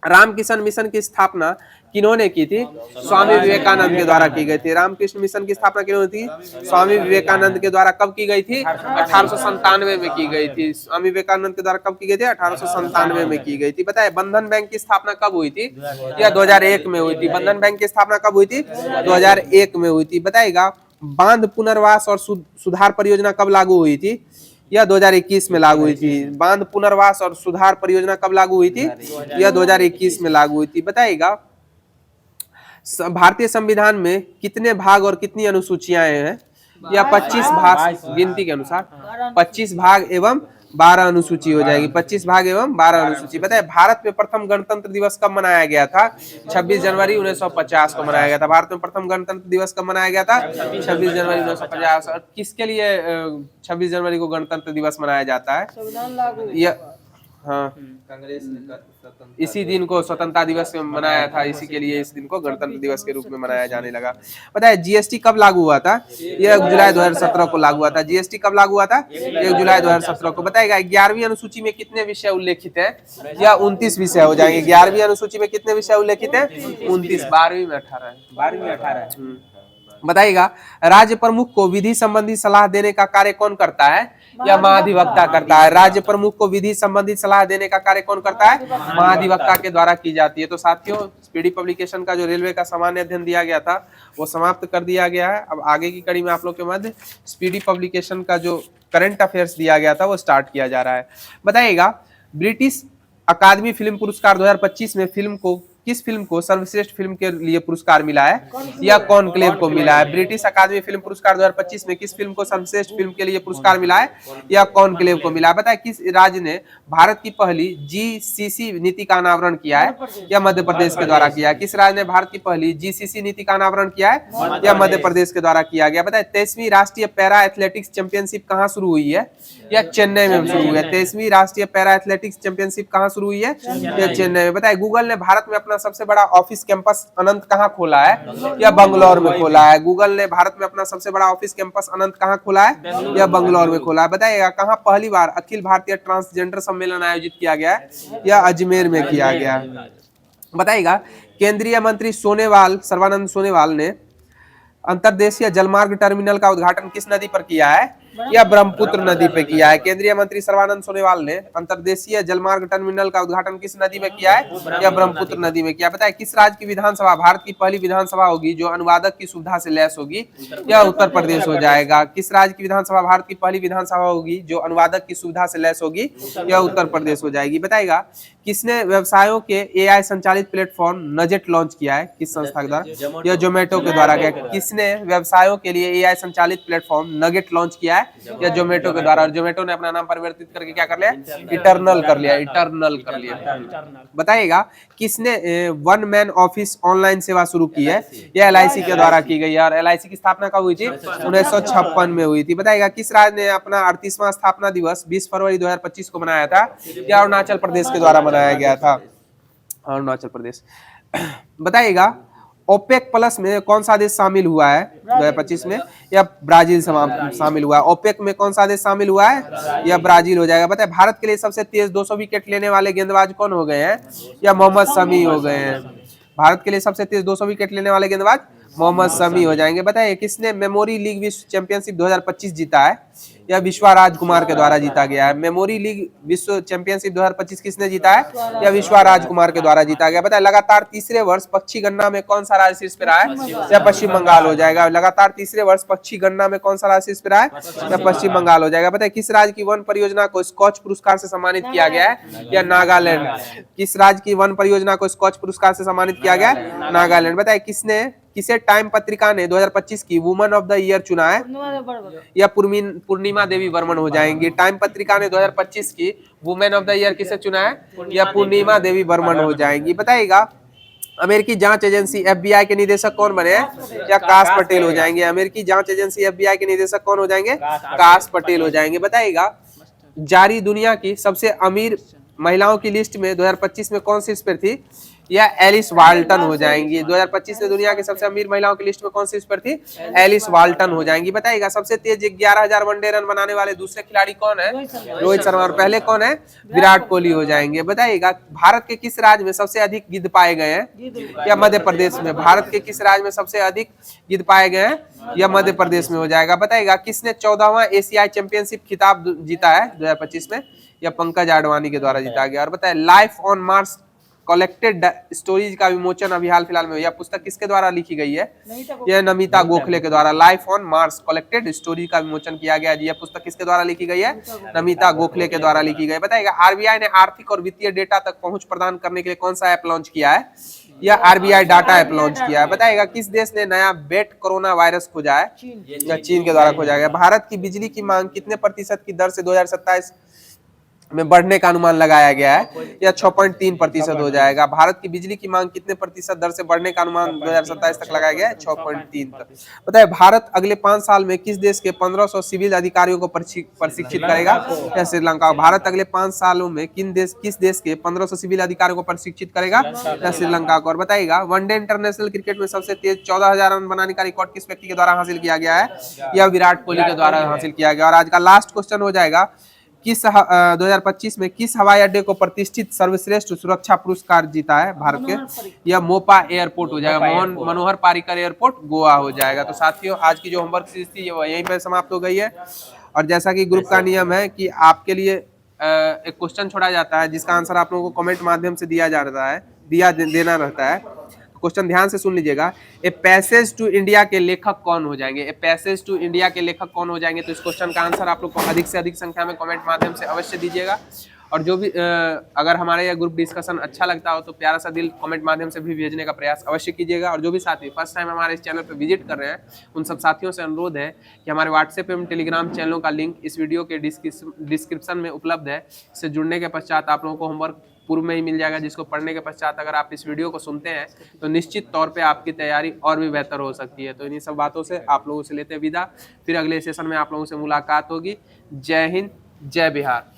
रामकृष्ण मिशन की स्थापना किन्होंने की थी? स्वामी विवेकानंद के द्वारा की गई थी। रामकृष्ण मिशन की स्थापना किन्होंने थी? स्वामी विवेकानंद के द्वारा कब की गई थी? 1897 में की गई थी। स्वामी विवेकानंद के द्वारा कब की गई थी? 1897 में की गई थी। बताए बंधन बैंक की स्थापना कब हुई थी? या 2001 में हुई थी। बंधन बैंक की स्थापना कब हुई थी? 2001 में हुई थी। बताइएगा बांध पुनर्वास और सुधार परियोजना कब लागू हुई थी? यह 2021 में लागू हुई थी। बांध पुनर्वास और सुधार परियोजना कब लागू हुई थी? यह 2021 में लागू हुई थी। बताइएगा भारतीय संविधान में कितने भाग और कितनी अनुसूचियां हैं? या 25 भाग गिनती के अनुसार 25 भाग एवं 12 अनुसूची हो जाएगी। 25 भाग एवं 12 अनुसूची। बताए भारत में प्रथम गणतंत्र दिवस कब मनाया गया था? 26 जनवरी 1950 को मनाया गया था। भारत में प्रथम गणतंत्र दिवस कब मनाया गया था? 26 जनवरी 1950। और किसके लिए 26 जनवरी को गणतंत्र दिवस मनाया जाता है? हाँ कांग्रेस ने इसी दिन को स्वतंत्रता दिवस में मनाया था। इसी के लिए इस दिन को गणतंत्र दिवस के रूप में मनाया जाने लगा। बताए जीएसटी कब लागू हुआ था? यह 1 जुलाई 2017 को लागू हुआ था। जीएसटी कब लागू हुआ था? 1 जुलाई 2017 को। बताएगा 11वीं अनुसूची में कितने विषय उल्लेखित है? या 29 विषय हो जाएंगे। 11वीं अनुसूची में कितने विषय उल्लेखित है? 29। 12वीं में 18 है। 12वीं में 18 है। बताइएगा राज्य प्रमुख को विधि संबंधी सलाह देने का कार्य कौन करता है? या महाधिवक्ता करता है। राज्य प्रमुख को विधि संबंधी सलाह देने का कार्य कौन करता है? महाधिवक्ता के द्वारा की जाती है। तो साथियों स्पीडी पब्लिकेशन का जो रेलवे का सामान्य अध्ययन दिया गया था वो समाप्त कर दिया गया है। अब आगे की कड़ी में आप लोग के मध्य स्पीडी पब्लिकेशन का जो करंट अफेयर्स दिया गया था वो स्टार्ट किया जा रहा है। बताइएगा ब्रिटिश अकादमी फिल्म पुरस्कार 2025 में किस फिल्म को सर्वश्रेष्ठ फिल्म के लिए पुरस्कार मिला है? या कॉन्क्लेव को मिला है। ब्रिटिश अकादमी फिल्म पुरस्कार 2025 में किस फिल्म को सर्वश्रेष्ठ फिल्म के लिए पुरस्कार मिला है? या कॉन्क्लेव को मिला है। बताए किस राज्य ने भारत की पहली जीसीसी नीति का अनावरण किया है? या मध्य प्रदेश के द्वारा किया है। किस राज्य ने भारत की पहली जीसीसी नीति का अनावरण किया है? या मध्य प्रदेश के द्वारा किया गया। बताए 23वीं राष्ट्रीय पैरा एथलेटिक्स चैंपियनशिप कहाँ शुरू हुई है? या चेन्नई में शुरू हुई है। 23वीं राष्ट्रीय पैरा एथलेटिक्स चैंपियनशिप कहाँ शुरू हुई है? या चेन्नई में। बताए गूगल ने भारत में अपना सबसे बड़ा ऑफिस कैंपस अनंत कहाँ खोला है? या बंगलौर में खोला है। गूगल ने भारत में अपना सबसे बड़ा ऑफिस कैंपस अनंत कहाँ खोला है? या बंगलौर में खोला है। बताइएगा कहाँ पहली बार अखिल भारतीय ट्रांसजेंडर सम्मेलन आयोजित किया गया है? या अजमेर में किया गया है। बताइएगा केंद्रीय मंत्री सर्बानंद सोनोवाल ने अंतरदेशीय जलमार्ग टर्मिनल का उद्घाटन किस नदी पर किया है? या ब्रह्मपुत्र नदी पे किया है। केंद्रीय मंत्री सर्बानंद सोनोवाल ने अंतरदेशीय जलमार्ग टर्मिनल का उद्घाटन किस नदी में किया है? या ब्रह्मपुत्र नदी में किया। बताए किस राज्य की विधानसभा भारत की पहली विधानसभा होगी जो अनुवादक की सुविधा से लैस होगी? या उत्तर प्रदेश हो जाएगा। किस राज्य की विधानसभा भारत की पहली विधानसभा होगी जो अनुवादक की सुविधा से लैस होगी? या उत्तर प्रदेश हो जाएगी। बताएगा किसने व्यवसायों के एआई संचालित प्लेटफॉर्म नजेट लॉन्च किया है? किस संस्था के द्वारा? या जोमेटो के द्वारा किया। किसने व्यवसायों के लिए एआई संचालित प्लेटफॉर्म नगेट लॉन्च किया है? या जोमेटो के द्वारा। और जोमेटो ने अपना नाम परिवर्तित करके क्या कर लिया? इटर्नल कर लिया। इटर्नल कर लिया। बताइएगा किसने वन मैन ऑफिस ऑनलाइन सेवा शुरू की है? या एलआईसी के द्वारा की गई है। और एलआईसी की स्थापना कब हुई थी? 1956 में हुई थी। बताइएगा किस राज्य ने अपना 38वां स्थापना दिवस 20 फरवरी 2025 को मनाया था? या अरुणाचल प्रदेश के द्वारा मनाया गया था। अरुणाचल प्रदेश। बताइएगा ओपेक प्लस में कौन सा देश शामिल हुआ है 2025 में? या ब्राजील शामिल हुआ है। ओपेक में कौन सा देश शामिल हुआ है? या ब्राजील हो जाएगा। बताए भारत के लिए सबसे तेज 200 विकेट लेने वाले गेंदबाज कौन हो गए हैं? या मोहम्मद शमी हो गए हैं। भारत के लिए सबसे तेज 200 विकेट लेने वाले गेंदबाज मोहम्मद शमी हो जाएंगे। बताइए किसने मेमोरी लीग विश्व चैंपियनशिप 2025 जीता है? या विश्वा राजकुमार के द्वारा जीता गया है। मेमोरी लीग विश्व चैंपियनशिप 2025 किसने जीता है? या विश्वा राजकुमार के द्वारा जीता गया। बताए लगातार तीसरे वर्ष पक्षी गणना में कौन सा राज्य शीर्ष पे रहा है? या पश्चिम बंगाल हो जाएगा। लगातार तीसरे वर्ष पक्षी गणना में कौन सा राज्य शीर्ष पे रहा है? या पश्चिम बंगाल हो जाएगा। बताए किस राज्य की वन परियोजना को स्कॉच पुरस्कार से सम्मानित किया गया है? या नागालैंड। किस राज्य की वन परियोजना को स्कॉच पुरस्कार से सम्मानित किया गया है? नागालैंड। बताए किसे टाइम पत्रिका ने 2025 की वुमन ऑफ द ईयर चुना है? या पूर्णिमा देवी वर्मन हो जाएंगी। टाइम पत्रिका ने 2025 की वुमेन ऑफ द ईयर किसे चुना है? या पूर्णिमा देवी वर्मन हो जाएंगी। बताइएगा अमेरिकी जांच एजेंसी FBI के निदेशक कौन बने हैं? या काश पटेल हो जाएंगे। अमेरिकी जांच एजेंसी FBI के निदेशक कौन हो जाएंगे? काश पटेल हो जाएंगे। बताइएगा जारी दुनिया की सबसे अमीर महिलाओं की लिस्ट में 2025 में कौन सी शीर्ष पर थी? या एलिस वाल्टन हो जाएंगी। 2025 में दुनिया की सबसे अमीर महिलाओं की लिस्ट में कौन सी शीर्ष पर थी? एलिस वाल्टन हो जाएंगी। बताइएगा सबसे तेज 11,000 वनडे रन बनाने वाले दूसरे खिलाड़ी कौन है? रोहित शर्मा। और पहले कौन है? विराट कोहली हो जाएंगे। बताइएगा भारत के किस राज्य में सबसे अधिक गिद्ध पाए गए हैं? या मध्य प्रदेश में। भारत के किस राज्य में सबसे अधिक गिद्ध पाए गए हैं? या मध्य प्रदेश में हो जाएगा। बताइएगा किसने 14वां एशियाई चैंपियनशिप खिताब जीता है 2025 में? या पंकज आडवाणी के द्वारा जीता गया। और बताए life on Mars collected stories का विमोचन अभी हाल फिलहाल में। यह पुस्तक किसके द्वारा लिखी गई है? यह नमिता गोखले के द्वारा। Life on Mars collected story का विमोचन किया गया। यह पुस्तक किसके द्वारा लिखी गई है? नमिता गोखले के द्वारा लिखी गई। बताइएगा RBI ने आर्थिक और वित्तीय डेटा तक पहुंच प्रदान करने के लिए कौन सा ऐप लॉन्च किया है? या RBI डाटा ऐप लॉन्च किया है। बताइएगा किस देश ने नया बेट कोरोना वायरस खोजा है? या चीन के द्वारा खोजा गया। भारत की बिजली की मांग कितने प्रतिशत की दर से 2027 में बढ़ने का अनुमान लगाया गया है? या 6.3% हो जाएगा। भारत की बिजली की मांग कितने प्रतिशत दर से बढ़ने का अनुमान 2027 तक लगाया गया है? 6.3 तक। बताइए भारत अगले 5 साल में किस देश के 1500 सिविल अधिकारियों को प्रशिक्षित करेगा? या श्रीलंका। भारत अगले 5 सालों में किस देश के 1500 सिविल अधिकारियों को प्रशिक्षित करेगा? या श्रीलंका को। और बताइएगा वनडे इंटरनेशनल क्रिकेट में सबसे तेज 14,000 रन बनाने का रिकॉर्ड किस व्यक्ति के द्वारा हासिल किया गया है? या विराट कोहली के द्वारा हासिल किया गया। और आज का लास्ट क्वेश्चन हो जाएगा 2025 में किस हवाई अड्डे को प्रतिष्ठित सर्वश्रेष्ठ सुरक्षा पुरस्कार जीता है भारत के? या मोपा एयरपोर्ट हो जाएगा। मनोहर पारिकर एयरपोर्ट गोवा हो जाएगा। तो साथियों आज की जो होमवर्क सीरीज थी वो यहीं पर समाप्त हो गई है। और जैसा कि ग्रुप का नियम है कि आपके लिए एक क्वेश्चन छोड़ा जाता है जिसका आंसर आप लोगों को कमेंट माध्यम से देना रहता है। क्वेश्चन ध्यान से सुन लीजिएगा। ए पैसेज टू इंडिया के लेखक कौन हो जाएंगे? ए पैसेज टू इंडिया के लेखक कौन हो जाएंगे? तो इस क्वेश्चन का आंसर आप लोग को अधिक से अधिक संख्या में कमेंट माध्यम से अवश्य दीजिएगा। और जो भी अगर हमारे यह ग्रुप डिस्कशन अच्छा लगता हो तो प्यारा सा दिल कमेंट माध्यम से भी भेजने का प्रयास अवश्य कीजिएगा। और जो भी साथी फर्स्ट टाइम हमारे इस चैनल पर विजिट कर रहे हैं उन सब साथियों से अनुरोध है कि हमारे व्हाट्सएप एवं टेलीग्राम चैनलों का लिंक इस वीडियो के डिस्क्रिप्शन में उपलब्ध है। इससे जुड़ने के पश्चात आप लोगों को होमवर्क पूर्व में ही मिल जाएगा, जिसको पढ़ने के पश्चात अगर आप इस वीडियो को सुनते हैं तो निश्चित तौर पे आपकी तैयारी और भी बेहतर हो सकती है। तो इन्हीं सब बातों से आप लोगों से लेते विदा। फिर अगले सेशन में आप लोगों से मुलाकात होगी। जय हिंद, जय बिहार।